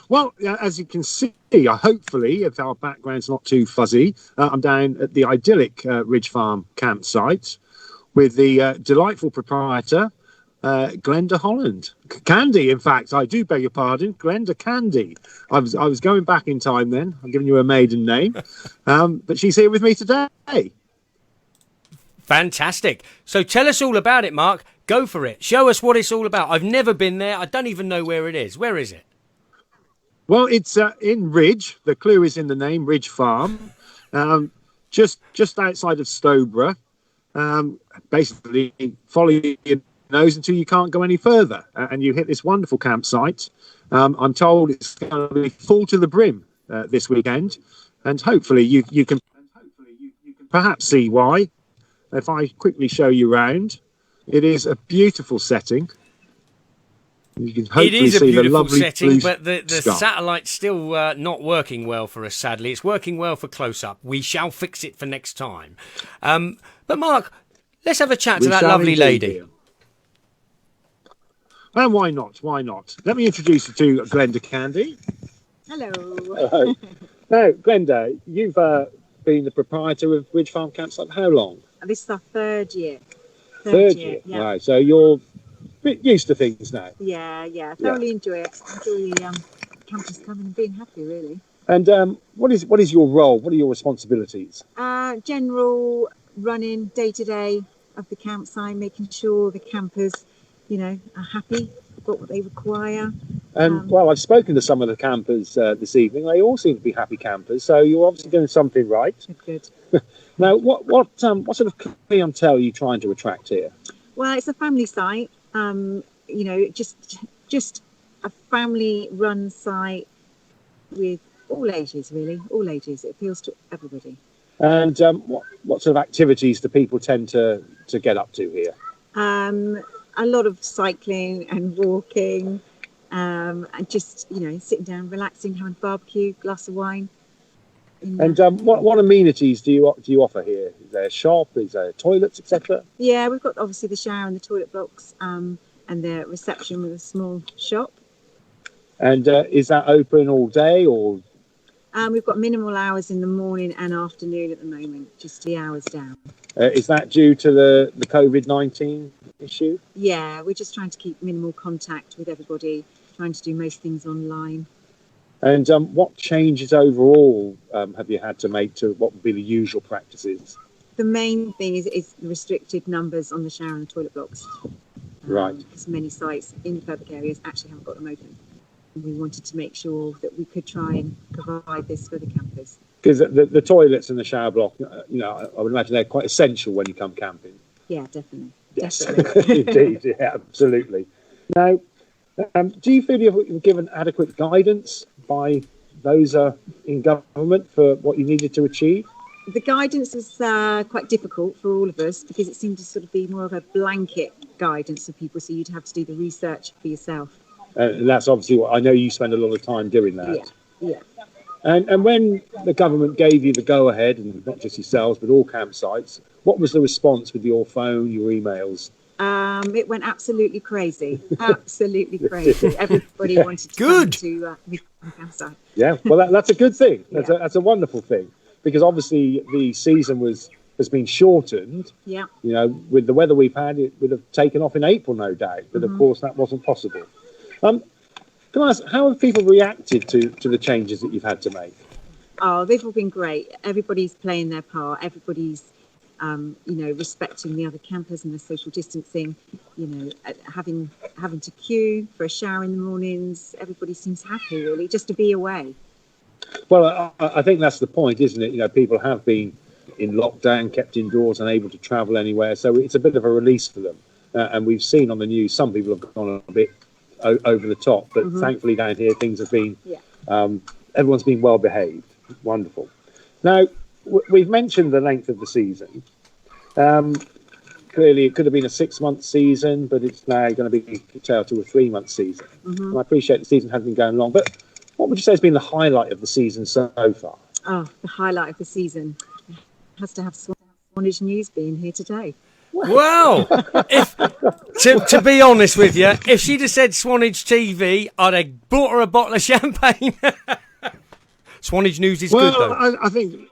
Well, as you can see, hopefully, if our background's not too fuzzy, I'm down at the idyllic Ridge Farm campsite with the delightful proprietor, Glenda Holland. Candy, in fact, I do beg your pardon, Glenda Candy. I was going back in time then. I'm giving you a maiden name. But she's here with me today. Fantastic. So tell us all about it, Mark. Go for it. Show us what it's all about. I've never been there. I don't even know where it is. Where is it? Well, it's in Ridge. The clue is in the name, Ridge Farm. Just outside of Stowborough. Basically, follow your nose until you can't go any further, and you hit this wonderful campsite. I'm told it's going to be full to the brim this weekend, and hopefully you can perhaps see why. If I quickly show you around, it is a beautiful setting. You can hopefully it is a see beautiful the lovely setting, but the sky. satellite's still not working well for us, sadly. It's working well for close-up. We shall fix it for next time. But Mark, let's have a chat to that lovely lady. And why not? Why not? Let me introduce you to Glenda Candy. Hello. Hello. Now, Glenda, you've been the proprietor of Ridge Farm Campsite for how long? This is our third year. Third year. Yeah. Right, so you're a bit used to things now. Yeah. Thoroughly enjoy it. Enjoy the campers coming and being happy, really. And what is your role? What are your responsibilities? General running day-to-day of the campsite, making sure the campers, are happy, got what they require, And well, I've spoken to some of the campers this evening. They all seem to be happy campers. So you're obviously doing something right. Good. Now, what sort of clientele are you trying to attract here? Well, it's a family site. You know, just a family-run site with all ages, really, all ages. It appeals to everybody. And what sort of activities do people tend to get up to here? A lot of cycling and walking, and just, you know, sitting down, relaxing, having a barbecue, glass of wine. And what amenities do you offer here? Is there a shop? Is there toilets, etc.? Yeah, we've got obviously the shower and the toilet blocks, and the reception with a small shop. And is that open all day, or? We've got minimal hours in the morning and afternoon at the moment, just the hours down. Is that due to the COVID-19 issue? Yeah, we're just trying to keep minimal contact with everybody, trying to do most things online. And what changes overall have you had to make to what would be the usual practices? The main thing is the restricted numbers on the shower and the toilet blocks. Right. Because many sites in the public areas actually haven't got them open. And we wanted to make sure that we could try and provide this for the campers. Because the toilets and the shower block, you know, I would imagine they're quite essential when you come camping. Yeah, definitely. Yes, Definitely. indeed, yeah, absolutely. Now, do you feel you've given adequate guidance by those in government for what you needed to achieve? The guidance was quite difficult for all of us because it seemed to sort of be more of a blanket guidance for people, so you'd have to do the research for yourself. And that's obviously what I know you spend a lot of time doing that. Yeah. And when the government gave you the go-ahead, and not just yourselves, but all campsites, what was the response with your phone, your emails? It went absolutely crazy. Absolutely crazy. Everybody wanted to come to the campsite. Yeah, well, that's a good thing. That's a wonderful thing, because obviously the season has been shortened. Yeah. You know, with the weather we've had, it would have taken off in April, no doubt. But of course, that wasn't possible. Can I ask, how have people reacted to the changes that you've had to make? Oh, they've all been great. Everybody's playing their part. Everybody's, you know, respecting the other campers and the social distancing. You know, having to queue for a shower in the mornings. Everybody seems happy, really, just to be away. Well, I think that's the point, isn't it? You know, people have been in lockdown, kept indoors, unable to travel anywhere. So it's a bit of a release for them. And we've seen on the news some people have gone a bit over the top, but thankfully down here things have been everyone's been well behaved. Wonderful. Now we've mentioned the length of the season. Clearly it could have been a 6-month season, but it's now going to be curtailed to a 3-month season. And I appreciate the season hasn't been going long, but what would you say has been the highlight of the season so far? Oh, the highlight of the season has to have Swanage News being here today. Well, to be honest with you, if she'd have said Swanage TV, I'd have bought her a bottle of champagne. Swanage News is good, though. I think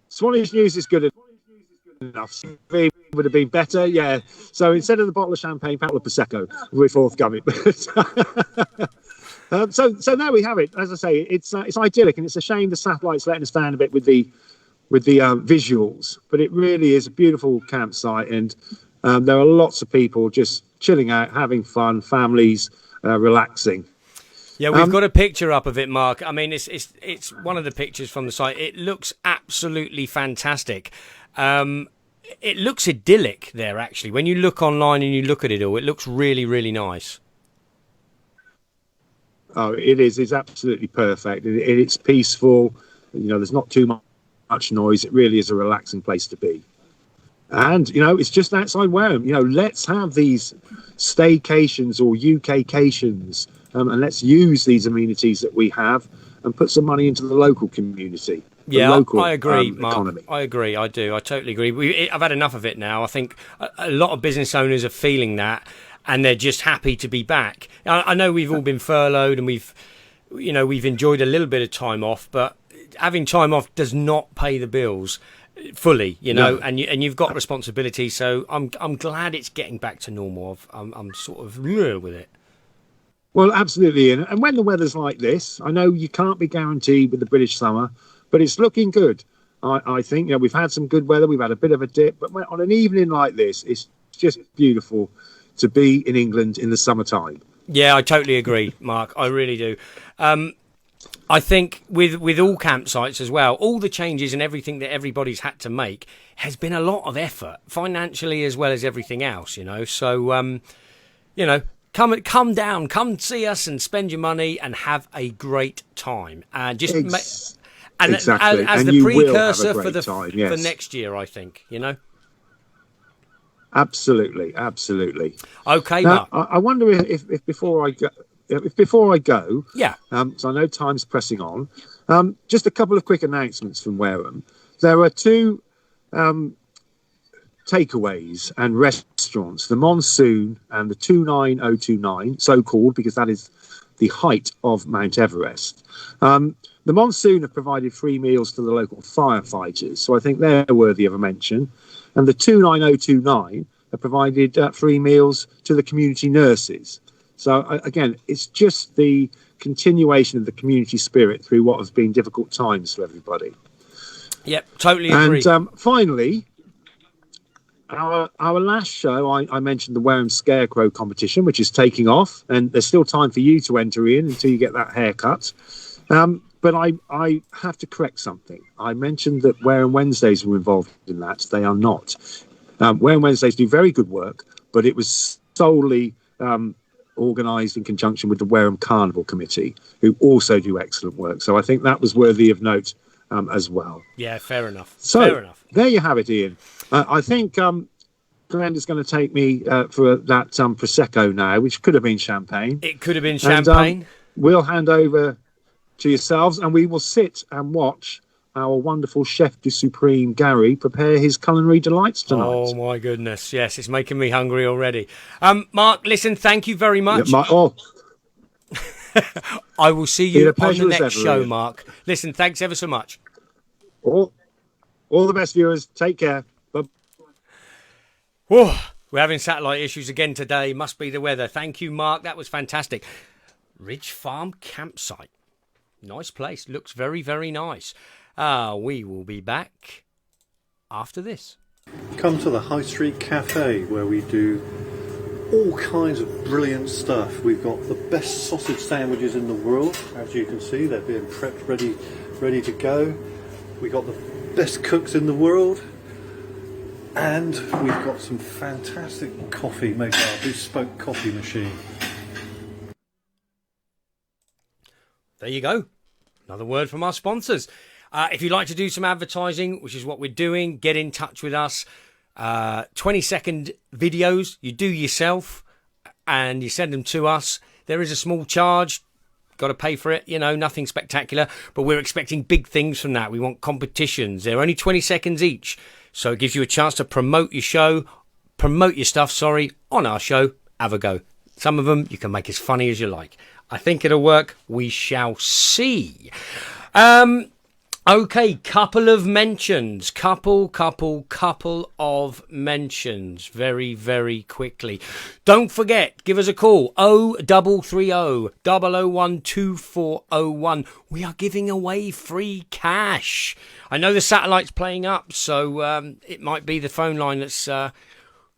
Swanage News is good enough. TV would have been better, yeah. So instead of the bottle of champagne, bottle of Prosecco, we're forthcoming. So there we have it. As I say, it's idyllic, and it's a shame the satellite's letting us down a bit with the visuals, but it really is a beautiful campsite, and there are lots of people just chilling out, having fun, families relaxing. Yeah, we've got a picture up of it, Mark. I mean, it's one of the pictures from the site. It looks absolutely fantastic. It looks idyllic there, actually. When you look online and you look at it all, it looks really, really nice. Oh, it is. It's absolutely perfect. It's peaceful. You know, there's not too much noise. It really is a relaxing place to be. And, you know, it's just outside Wareham. You know, let's have these staycations or UKcations, and let's use these amenities that we have and put some money into the local community. Yeah, local, I agree, Mark. Economy. I agree. I do. I totally agree. I've had enough of it now. I think a lot of business owners are feeling that, and they're just happy to be back. I know we've all been furloughed, and we've enjoyed a little bit of time off, but having time off does not pay the bills fully, you know. No. And you've got responsibility. So I'm glad it's getting back to normal. I'm sort of with it. Well, absolutely. And when the weather's like this, I know you can't be guaranteed with the British summer, but it's looking good. I think, you know, we've had some good weather. We've had a bit of a dip, but on an evening like this, it's just beautiful to be in England in the summertime. Yeah, I totally agree, Mark. I really do. I think with all campsites as well, all the changes and everything that everybody's had to make has been a lot of effort, financially as well as everything else, So, come down, come see us and spend your money and have a great time. And just exactly. as and the you will have a precursor great for time, yes. for next year, I think, Absolutely. Okay, Now, Mark. I wonder if before I go, Yeah. so I know time's pressing on. Just a couple of quick announcements from Wareham. There are two takeaways and restaurants: the Monsoon and the 29029, so called because that is the height of Mount Everest. The Monsoon have provided free meals to the local firefighters, so I think they're worthy of a mention. And the 29029 have provided free meals to the community nurses. So again, it's just the continuation of the community spirit through what has been difficult times for everybody. Yep, totally agree. And finally, our last show, I mentioned the Wareham Scarecrow competition, which is taking off, and there's still time for you to enter in until you get that haircut. But I have to correct something. I mentioned that Wareham Wednesdays were involved in that. They are not. Wareham Wednesdays do very good work, but it was solely organised in conjunction with the Wareham Carnival Committee, who also do excellent work. So I think that was worthy of note as well. Yeah, fair enough. So fair enough. There you have it, Ian. I think Glenn is going to take me for that Prosecco now, which could have been champagne. It could have been champagne. And, we'll hand over to yourselves, and we will sit and watch our wonderful Chef du Supreme, Gary, prepare his culinary delights tonight. Oh, my goodness. Yes, it's making me hungry already. Mark, listen, thank you very much. I will see you on the next show, Ian. Mark. Listen, thanks ever so much. All the best, viewers. Take care. Bye. Whoa, we're having satellite issues again today. Must be the weather. Thank you, Mark. That was fantastic. Ridge Farm Campsite. Nice place. Looks very, very nice. We will be back after this. Come to the High Street Cafe where we do all kinds of brilliant stuff. We've got the best sausage sandwiches in the world. As you can see, they're being prepped ready to go. We've got the best cooks in the world. And we've got some fantastic coffee made by our bespoke coffee machine. There you go. Another word from our sponsors. If you'd like to do some advertising, which is what we're doing, get in touch with us. 20-second videos you do yourself and you send them to us. There is a small charge. Got to pay for it, nothing spectacular. But we're expecting big things from that. We want competitions. They're only 20 seconds each. So it gives you a chance to promote your stuff, on our show. Have a go. Some of them you can make as funny as you like. I think it'll work. We shall see. Okay, couple of mentions. Couple of mentions. Very, very quickly. Don't forget, give us a call. 0330 001 2401. We are giving away free cash. I know the satellite's playing up, so it might be the phone line that's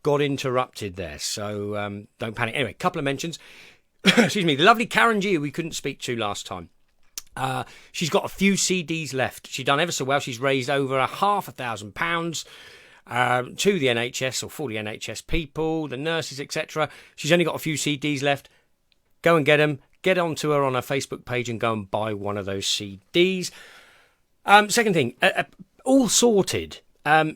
got interrupted there. So don't panic. Anyway, couple of mentions. Excuse me. The lovely Karen G, who we couldn't speak to last time. She's got a few CDs left. She's done ever so well. She's raised over £500,000 to the NHS or for the NHS people, the nurses, etc. She's only got a few CDs left. Go and get them. Get onto her on her Facebook page and go and buy one of those CDs. Second thing, All Sorted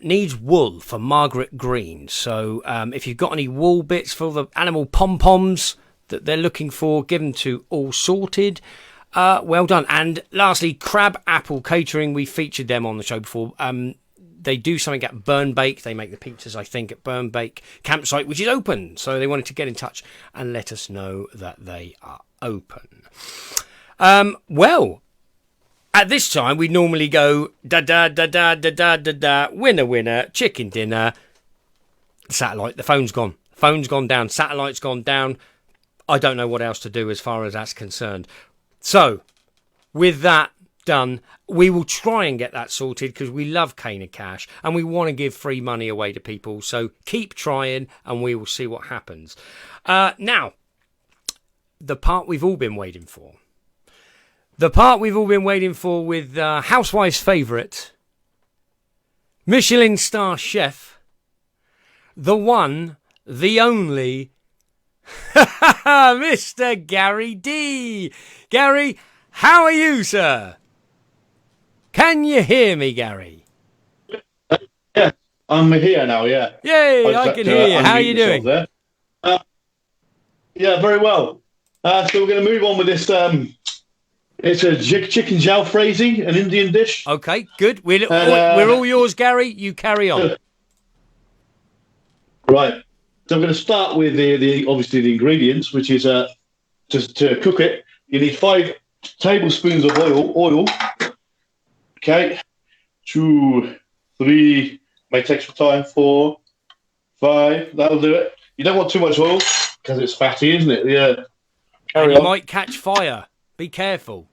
needs wool for Margaret Green. So if you've got any wool bits for the animal pom-poms that they're looking for, give them to All Sorted. Well done. And lastly, Crab Apple Catering. We featured them on the show before. They do something at Burn Bake. They make the pizzas, I think, at Burn Bake Campsite, which is open. So they wanted to get in touch and let us know that they are open. Well, at this time, we normally go da-da-da-da-da-da-da-da, winner, winner, chicken dinner. Satellite, the phone's gone. Phone's gone down. Satellite's gone down. I don't know what else to do as far as that's concerned. So, with that done, we will try and get that sorted because we love Cane of Cash and we want to give free money away to people. So, keep trying and we will see what happens. Now, the part we've all been waiting for. The part we've all been waiting for with Housewife's favourite, Michelin star chef, the one, the only, Mr. Gary D. Gary, how are you, sir? Can you hear me, Gary? Yeah, I'm here now, yeah. Yay, I can hear you. How are you doing? Yeah, very well. So we're going to move on with this. It's a chicken jalfrezi, an Indian dish. Okay, good. We're all yours, Gary. You carry on. Right. So I'm going to start with the obviously the ingredients, which is just to cook it, you need 5 tablespoons of oil. Okay. 2, 3, may take some time. 4, 5. That'll do it. You don't want too much oil because it's fatty, isn't it? Yeah. And you might catch fire. Be careful.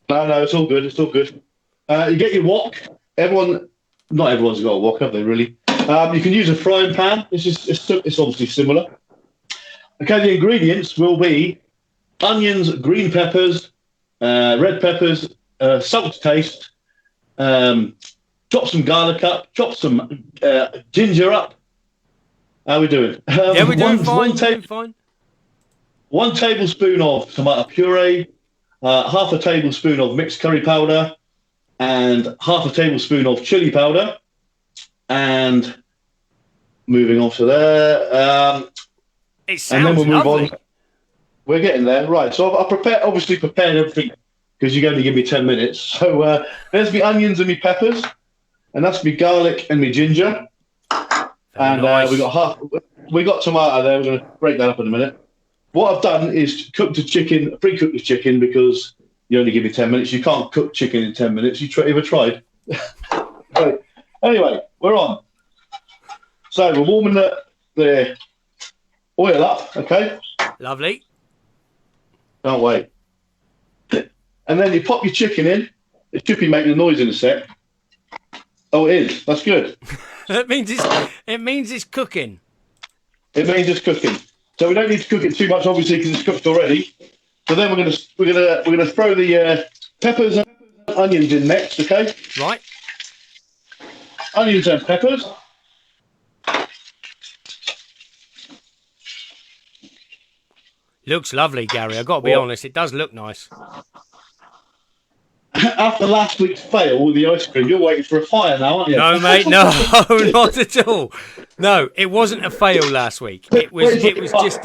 No, it's all good. It's all good. You get your wok. Not everyone's got a wok, have they? Really? You can use a frying pan. It's obviously similar. Okay, the ingredients will be onions, green peppers, red peppers, salt to taste. Chop some garlic up. Chop some ginger up. How are we doing? Yeah, we're doing fine. 1 tablespoon of tomato puree, half a tablespoon of mixed curry powder, and half a tablespoon of chili powder. And moving on to there. It sounds and then we'll move lovely. on. We're getting there. Right, so I've prepared everything because you're going to give me 10 minutes. So there's my onions and my peppers, and that's my garlic and my ginger. And nice. we got tomato there. We're going to break that up in a minute. What I've done is pre-cooked the chicken because you only give me 10 minutes. You can't cook chicken in 10 minutes. You ever tried? Right. Anyway, we're on. So we're warming the oil up, okay? Lovely. Can't wait. And then you pop your chicken in. It should be making a noise in a sec. Oh, it is. That's good. It means it's cooking. It means it's cooking. So we don't need to cook it too much, obviously, because it's cooked already. So then we're gonna throw the peppers and onions in next, okay? Right. Onions and peppers. Looks lovely, Gary. I've got to be honest. It does look nice. After last week's fail with the ice cream, you're waiting for a fire now, aren't you? No, mate. No, not at all. No, it wasn't a fail last week. It was just.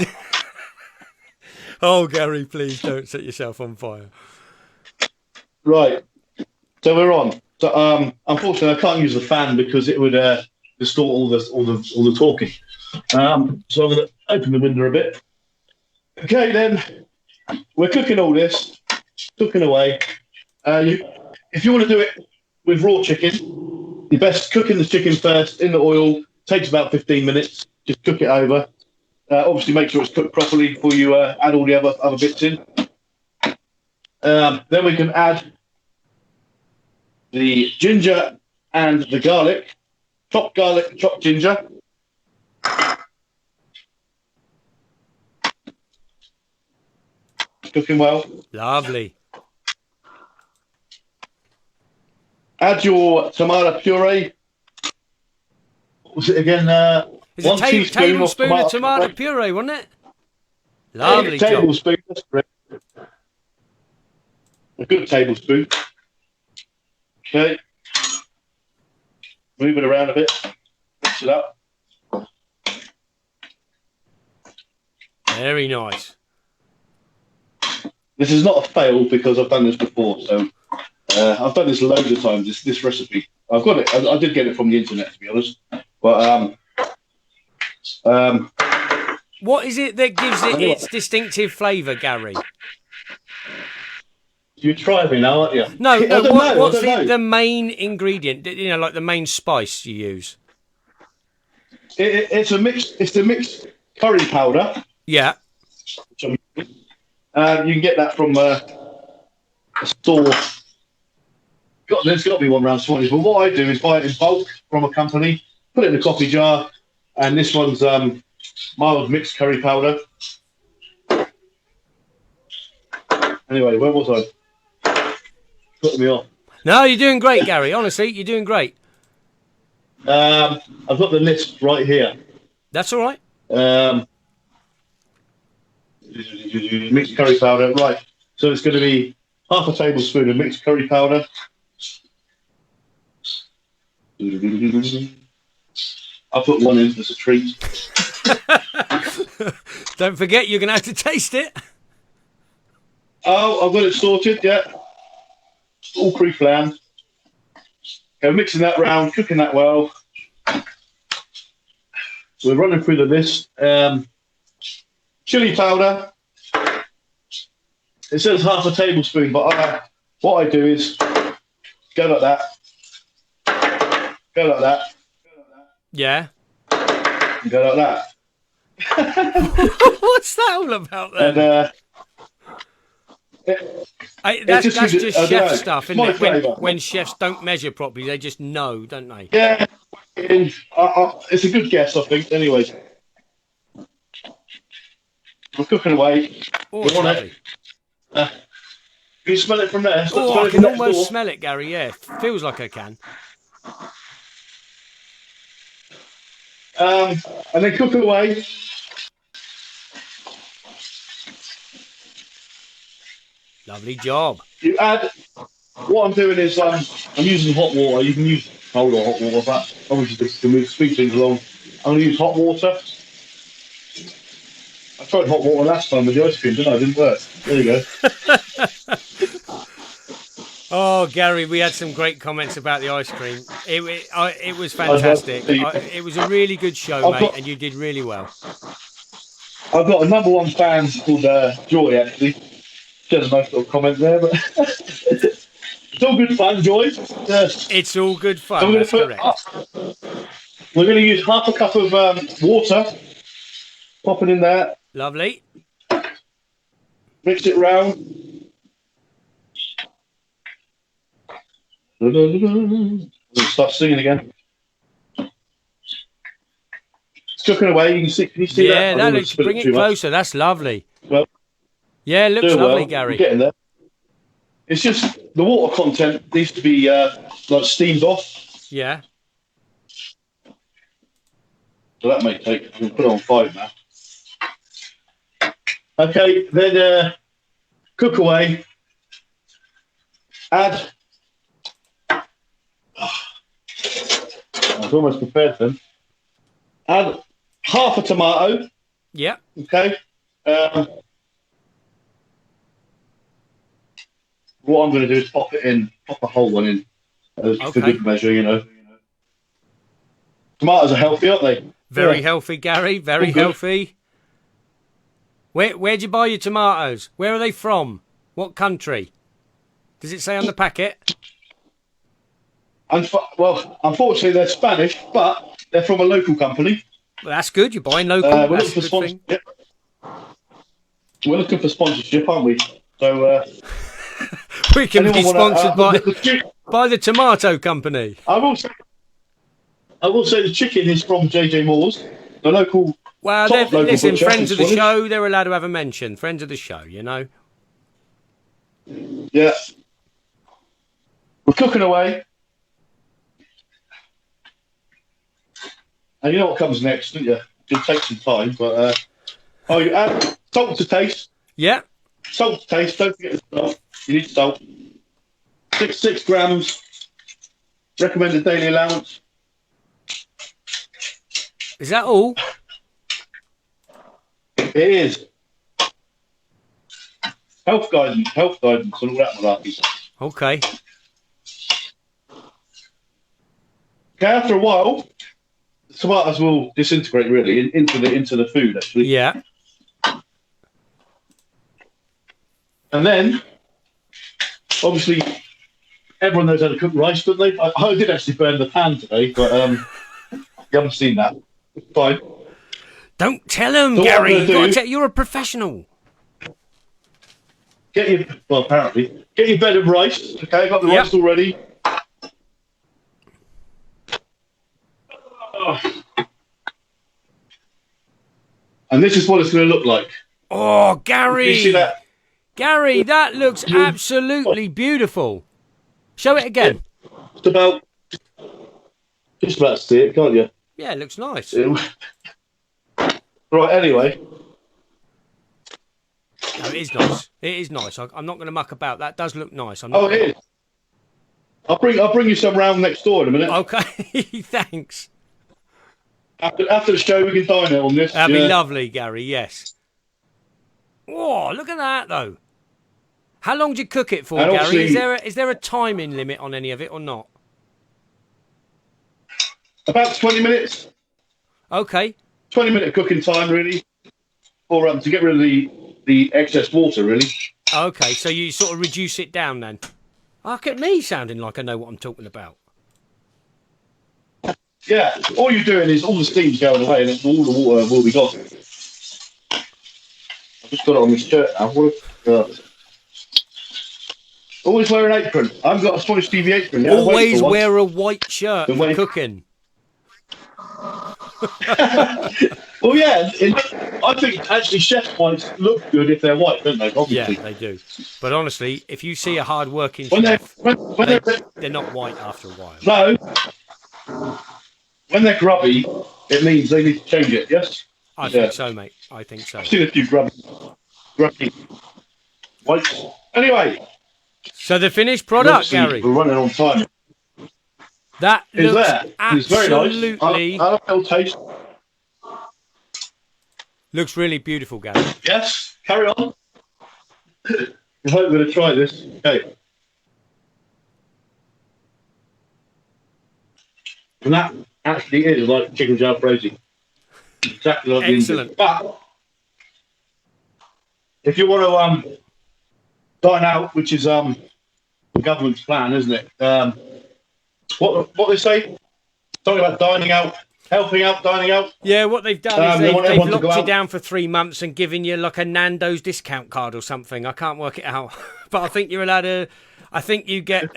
Oh, Gary, please don't set yourself on fire. Right. So we're on. So unfortunately, I can't use the fan because it would distort all the talking. So I'm going to open the window a bit. Okay, then we're cooking all this, cooking away. If you want to do it with raw chicken, you're best cooking the chicken first in the oil. Takes about 15 minutes. Just cook it over. Obviously, make sure it's cooked properly before you add all the other bits in. Then we can add the ginger and the garlic. Chopped garlic, chopped ginger. Cooking well. Lovely. Add your tomato puree. What was it again? It's a tablespoon of tomato puree, wasn't it? Lovely job. Tablespoon. That's correct. A good tablespoon. Okay. Move it around a bit. Mix it up. Very nice. This is not a fail because I've done this before. So I've done this loads of times. This recipe. I've got it. I did get it from the internet, to be honest. But what is it that gives it its distinctive flavour, Gary? You try me now, aren't you? No. What's the main ingredient? You know, like the main spice you use. It's a mix. It's the mixed curry powder. Yeah. You can get that from a store. There's got to be one around Swanage. But what I do is buy it in bulk from a company, put it in a coffee jar, and this one's mild mixed curry powder. Anyway, where was I? Put me off. No, you're doing great, Gary. Honestly, you're doing great. I've got the list right here. That's all right. Mixed curry powder, right. So it's going to be half a tablespoon of mixed curry powder. I'll put one in as a treat. Don't forget, you're going to have to taste it. Oh, I've got it sorted, yeah. All pre-planned. Okay, mixing that round, cooking that well. We're running through the list. Chili powder. It says half a tablespoon, but what I do is go like that. Go like that. Yeah. Go like that. What's that all about then? And, that's just chef stuff, isn't it? flavour. When chefs don't measure properly, they just know, don't they? Yeah, it's a good guess, I think. Anyway, we're cooking away. Oh, We're on lovely. it. Can you smell it from there? Oh, I can almost smell it, Gary. Yeah, feels like I can. And then cook away. Lovely job. You add. What I'm doing is I'm using hot water. You can use cold or hot water, but obviously to move speed things along, I'm going to use hot water. I tried hot water last time with the ice cream, didn't I? It didn't work. There you go. Oh, Gary, we had some great comments about the ice cream. It was fantastic. It was a really good show, mate, and you did really well. I've got a #1 fan called Joy, actually. She had a nice little comment there, but it's all good fun, Joy. It's all good fun, that's correct. We're going to use half a cup of water. Pop it in there. Lovely. Mix it round. We'll start singing again. It's cooking away. You can see. Can you see that? Yeah, bring it closer. That's lovely. Well, yeah, it looks lovely, Gary. We're getting there. It's just the water content needs to be like steamed off. Yeah. So that may take. I'm going to put it on 5 now. Okay, then cook away. Add. I was almost prepared then. Add half a tomato. Yeah. Okay. What I'm going to do is pop a whole one in. For good measure, you know. Tomatoes are healthy, aren't they? Very healthy, Gary. Very healthy. Where'd you buy your tomatoes? Where are they from? What country? Does it say on the packet? Well, unfortunately, they're Spanish, but they're from a local company. Well, that's good. You're buying local. We're That's a looking good thing. We're looking for sponsorship, aren't we? So we can be sponsored by the tomato company. I will say the chicken is from JJ Moore's, the local. Well, listen, friends of the show, they're allowed to have a mention. Friends of the show, you know. Yeah. We're cooking away. And you know what comes next, don't you? It'll take some time, but you add salt to taste. Yeah. Salt to taste. Don't forget the salt. You need salt. 6 grams. Recommended daily allowance. Is that all? It is. Health guidance, and all that malarkey. Okay. Okay, after a while, the tomatoes will disintegrate really into the food actually. Yeah. And then, obviously, everyone knows how to cook rice, don't they? I did actually burn the pan today, but you haven't seen that. It's fine. Don't tell him, so Gary. You're a professional. Apparently, get your bed of rice. Okay, got the rice all ready. And this is what it's going to look like. Oh, Gary! You see that? Gary, that looks absolutely beautiful. Show it again. Just about to see it, can't you? Yeah, it looks nice. Right, anyway. No, it is nice. It is nice. I'm not going to muck about. That does look nice. Oh, it is. I'll bring you some round next door in a minute. Okay, thanks. After the show, we can dine it on this. That'd be lovely, Gary. Yes. Whoa, look at that though. How long do you cook it for, And Gary? obviously- Is there a timing limit on any of it or not? About 20 minutes. Okay. 20-minute cooking time, really, or to get rid of the excess water, really. Okay, so you sort of reduce it down then. Look at me sounding like I know what I'm talking about. Yeah, all you're doing is all the steam's going away and all the water will be gone. I've just got it on this shirt now. Always wear an apron. I've got a Swanage TV apron. Yeah, Always wear a white shirt for cooking. Well, yeah, I think actually chef whites look good if they're white, don't they? Obviously. Yeah, they do. But honestly, if you see a hard-working When chef, they're not white after a while. No. When they're grubby, it means they need to change it, yes? I think so, mate. I think so. I've seen a few grubby whites. Anyway. So the finished product, Gary. We're running on time. That Is looks there? It's very nice. absolutely... I feel taste. Looks really beautiful, Gary. Yes, carry on. I hope we're going to try this. Okay. And that actually is like chicken jalfrezi. Exactly like Excellent. the Indian. But if you want to dine out, which is the government's plan, isn't it? What they say? Something about dining out, helping out, dining out. Yeah, what they've done is they want they've everyone to go locked you out. down for 3 months and given you like a Nando's discount card or something. I can't work it out, but I think you're allowed to. I think you get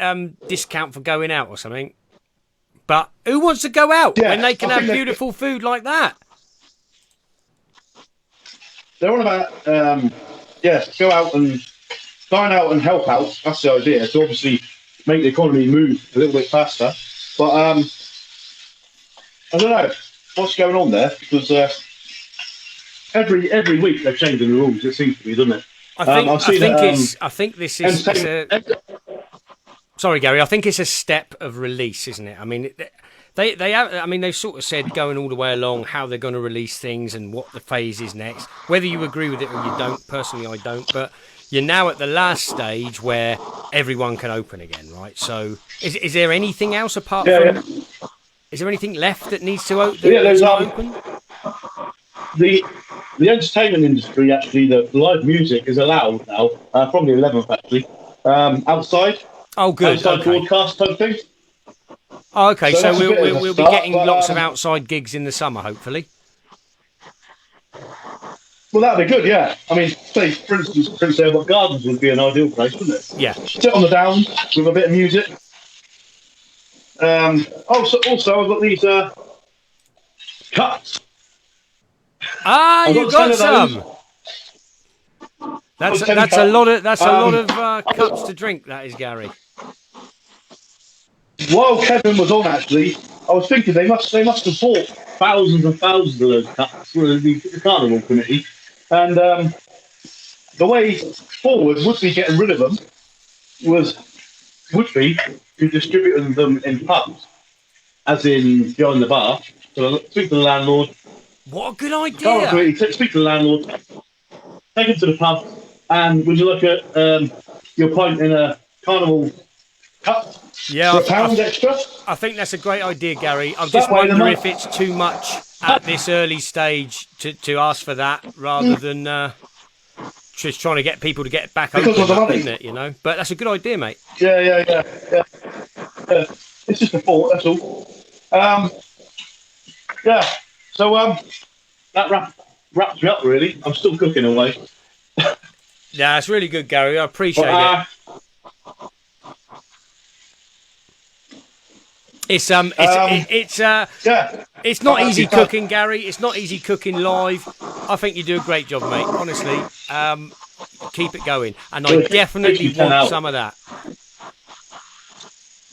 discount for going out or something. But who wants to go out when they can have beautiful food like that? They're on about go out and dine out and help out. That's the idea. To obviously make the economy move a little bit faster. But I don't know what's going on there because every week they're changing the rules. It seems to be, doesn't it? I think this is. Sorry, Gary. I think it's a step of release, isn't it? I mean, they've sort of said going all the way along how they're going to release things and what the phase is next. Whether you agree with it or you don't, personally, I don't. But you're now at the last stage where everyone can open again, right? So, is there anything else apart from? Yeah. Is there anything left that needs to open? There's open. The entertainment industry, actually, the live music is allowed now from the 11th, actually, outside. Oh, good. Outside broadcast type thing. Oh, okay, so we'll be getting lots of outside outside gigs in the summer, hopefully. Well, that'd be good, yeah. I mean, say, for instance, Prince Albert Gardens would be an ideal place, wouldn't it? Yeah. Sit on the downs with a bit of music. Also, I've got these cups. Ah, you got some. That's a lot of cups to drink. That is, Gary. While Kevin was on, actually, I was thinking they must have bought thousands and thousands of those cups for the Carnival Committee, and the way forward would be getting rid of them would be to distribute them in pubs, as in behind the bar. So speak to the landlord. What a good idea! Speak to the landlord. Take them to the pub, and would you look at your pint in a Carnival cup? Yeah, for a pound extra. I think that's a great idea, Gary. I'm just wondering if it's too much at this early stage to ask for that, rather than just trying to get people to get back open, isn't it? You know, but that's a good idea, mate. Yeah. It's just a thought. That's all. Yeah. So that wraps me up. Really, I'm still cooking away. Yeah, it's really good, Gary. I appreciate it. It's not easy cooking, Gary. It's not easy cooking live. I think you do a great job, mate. Honestly, Keep it going. And I definitely want some of that.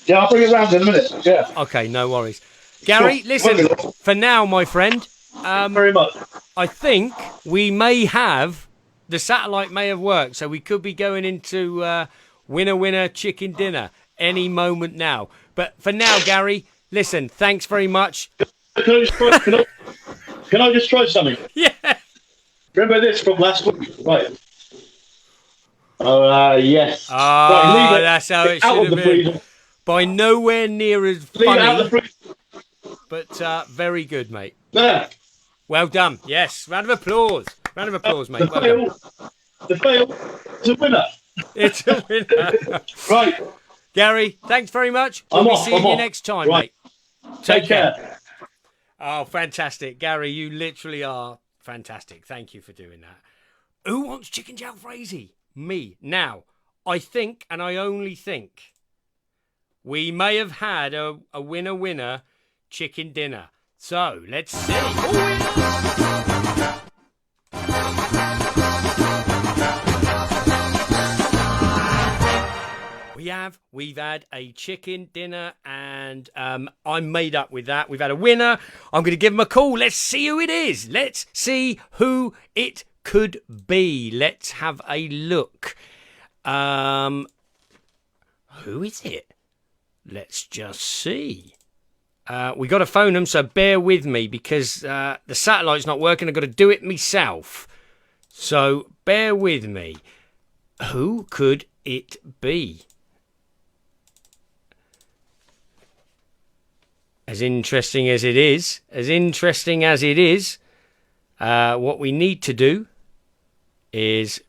Yeah, I'll bring it round in a minute. Yeah. Okay, no worries. Gary, listen, for now, my friend, very much. I think we may have, the satellite may have worked, so we could be going into winner chicken dinner any moment now. But for now, Gary, listen, thanks very much. Can I just try something? Yeah. Remember this from last week? Right. Oh, yes. Ah, right, that's how it should have been. By nowhere near as funny, but very good, mate. There. Well done. Yes, round of applause. Round of applause, mate. Well done. The fail is a winner. It's a winner. Right. Gary, thanks very much. We'll be seeing you next time, right. mate. Take care. Oh, fantastic. Gary, you literally are fantastic. Thank you for doing that. Who wants chicken jalfrezi? Me. Now, I think, and I only think, we may have had a winner chicken dinner. So, let's see. We've had a chicken dinner, and I'm made up with that. We've had a winner. I'm going to give him a call. Let's see who it is. Let's see who it could be. Let's have a look. Who is it? Let's just see. We got to phone them, so bear with me because the satellite's not working. I've got to do it myself. So bear with me. Who could it be? As interesting as it is, what we need to do is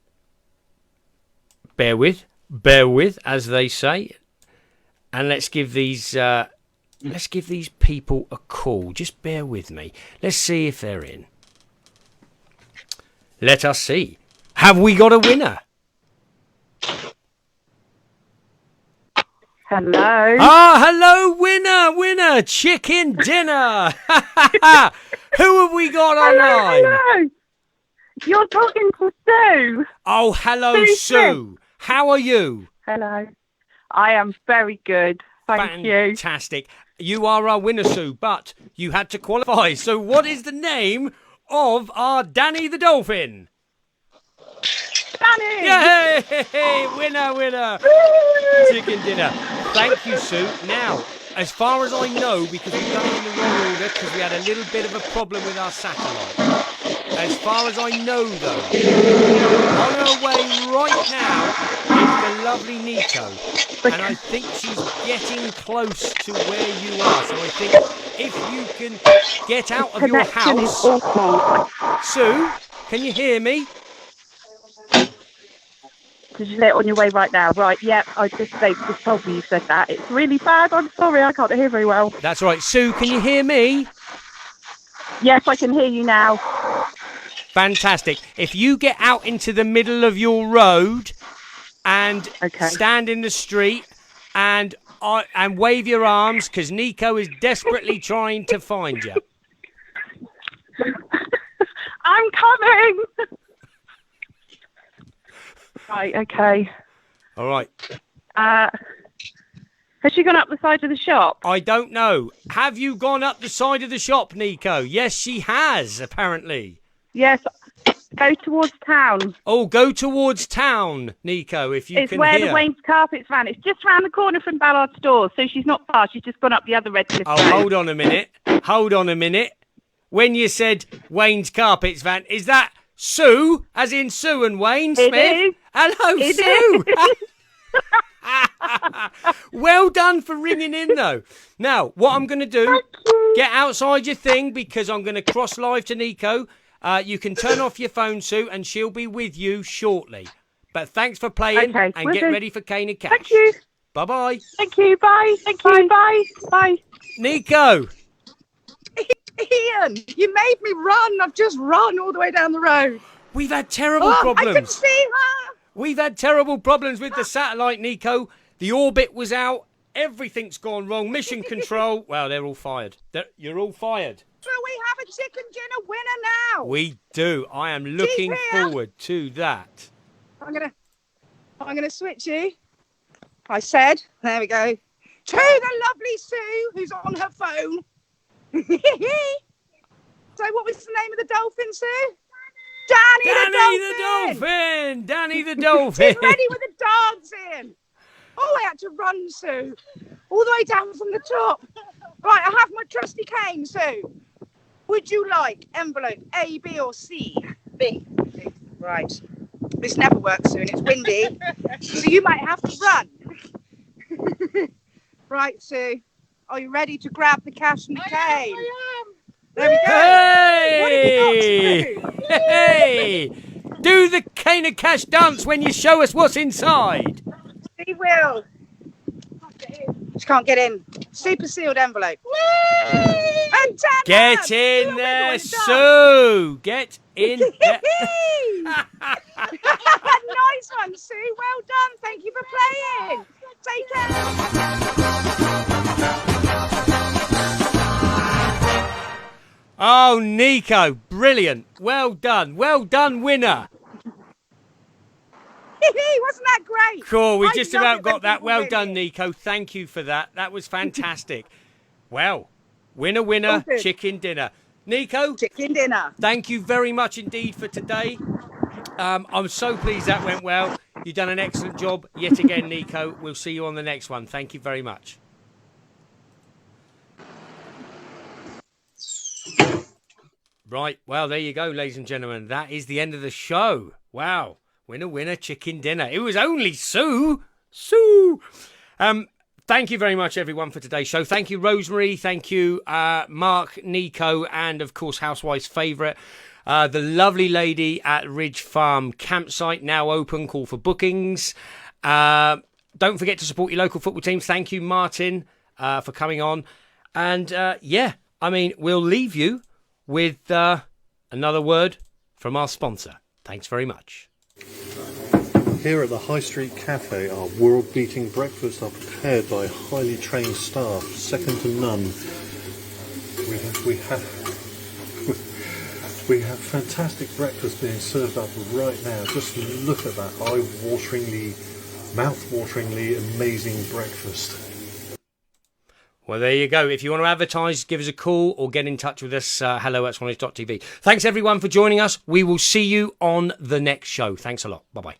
bear with, as they say, and let's give these people a call. Just bear with me. Let's see if they're in. Let us see. Have we got a winner? Hello. Ah, hello, winner, chicken dinner. Who have we got online? Hello. You're talking to Sue. Oh, hello, Sue. How are you? Hello. I am very good. Thank you. Fantastic. You are our winner, Sue, but you had to qualify. So what is the name of our Danny the Dolphin? Danny! Yay! Winner! Chicken dinner. Thank you, Sue. Now, as far as I know, because we've done it in the wrong order, because we had a little bit of a problem with our satellite. As far as I know, though, on her way right now is the lovely Nico. And I think she's getting close to where you are. So I think if you can get out of your house... Sue, can you hear me? Did you let it on your way right now? Right, yep. They just told me you said that. It's really bad. I'm sorry, I can't hear very well. That's right. Sue, can you hear me? Yes, I can hear you now. Fantastic. If you get out into the middle of your road and stand in the street and wave your arms, because Nico is desperately trying to find you. I'm coming! Right, okay. All right. Has she gone up the side of the shop? I don't know. Have you gone up the side of the shop, Nico? Yes, she has, apparently. Yes. Go towards town. Oh, go towards town, Nico, if you can hear. It's where the Wayne's Carpets van. It's just round the corner from Ballard's store, so she's not far. She's just gone up the other Redcliffe road. Hold on a minute. When you said Wayne's Carpets van, is that Sue, as in Sue and Wayne Smith? It is. Hello, it Sue. Well done for ringing in, though. Now, what I'm going to do, get outside your thing, because I'm going to cross live to Nico. You can turn off your phone, Sue, and she'll be with you shortly. But thanks for playing, and get ready for Cane and Cash. Thank you. Bye-bye. Thank you. Bye. Thank you. Bye. Bye. Nico. Ian, you made me run. I've just run all the way down the road. We've had terrible problems. I can see her. We've had terrible problems with the satellite, Nico. The orbit was out. Everything's gone wrong. Mission control. Well, they're all fired. You're all fired. So we have a chicken dinner winner now. We do. I am looking forward to that. I'm gonna switch you. I said, there we go. To the lovely Sue, who's on her phone. So, what was the name of the dolphin, Sue? Danny the dolphin. Danny the dolphin. She's ready with the dancing. Oh, I had to run, Sue, all the way down from the top. Right, I have my trusty cane, Sue. Would you like envelope A, B, or C? B. Right. This never works, Sue, and it's windy, so you might have to run. Right, Sue. Are you ready to grab the cash and the cane? I am. There we go. Hey! What have you got, Sue? Hey! Do the cane of cash dance when you show us what's inside. She will. She can't get in. Super sealed envelope. And Tana, Get in there, Sue. Get in there. Nice one, Sue. Well done. Thank you for playing. Take care. Oh, Nico, brilliant. Well done, winner. Wasn't that great? Cool, we I just love about it when got that. people Well win done, it. Nico. Thank you for that. That was fantastic. Well, winner, All good. chicken dinner. Nico, Chicken dinner. thank you very much indeed for today. I'm so pleased that went well. You've done an excellent job yet again, Nico. We'll see you on the next one. Thank you very much. Right, well, there you go, ladies and gentlemen. That is the end of the show. Wow. Winner, chicken dinner. It was only Sue. Thank you very much, everyone, for today's show. Thank you, Rosemary. Thank you, Mark, Nico, and, of course, Housewife's favourite, the lovely lady at Ridge Farm campsite, now open. Call for bookings. Don't forget to support your local football teams. Thank you, Martin, for coming on. And, we'll leave you with another word from our sponsor. Thanks very much. Here at the High Street Cafe, our world-beating breakfasts are prepared by highly trained staff, second to none. We have fantastic breakfast being served up right now. Just look at that mouth-wateringly amazing breakfast. Well, there you go. If you want to advertise, give us a call or get in touch with us. hello@swanage.tv. Thanks, everyone, for joining us. We will see you on the next show. Thanks a lot. Bye-bye.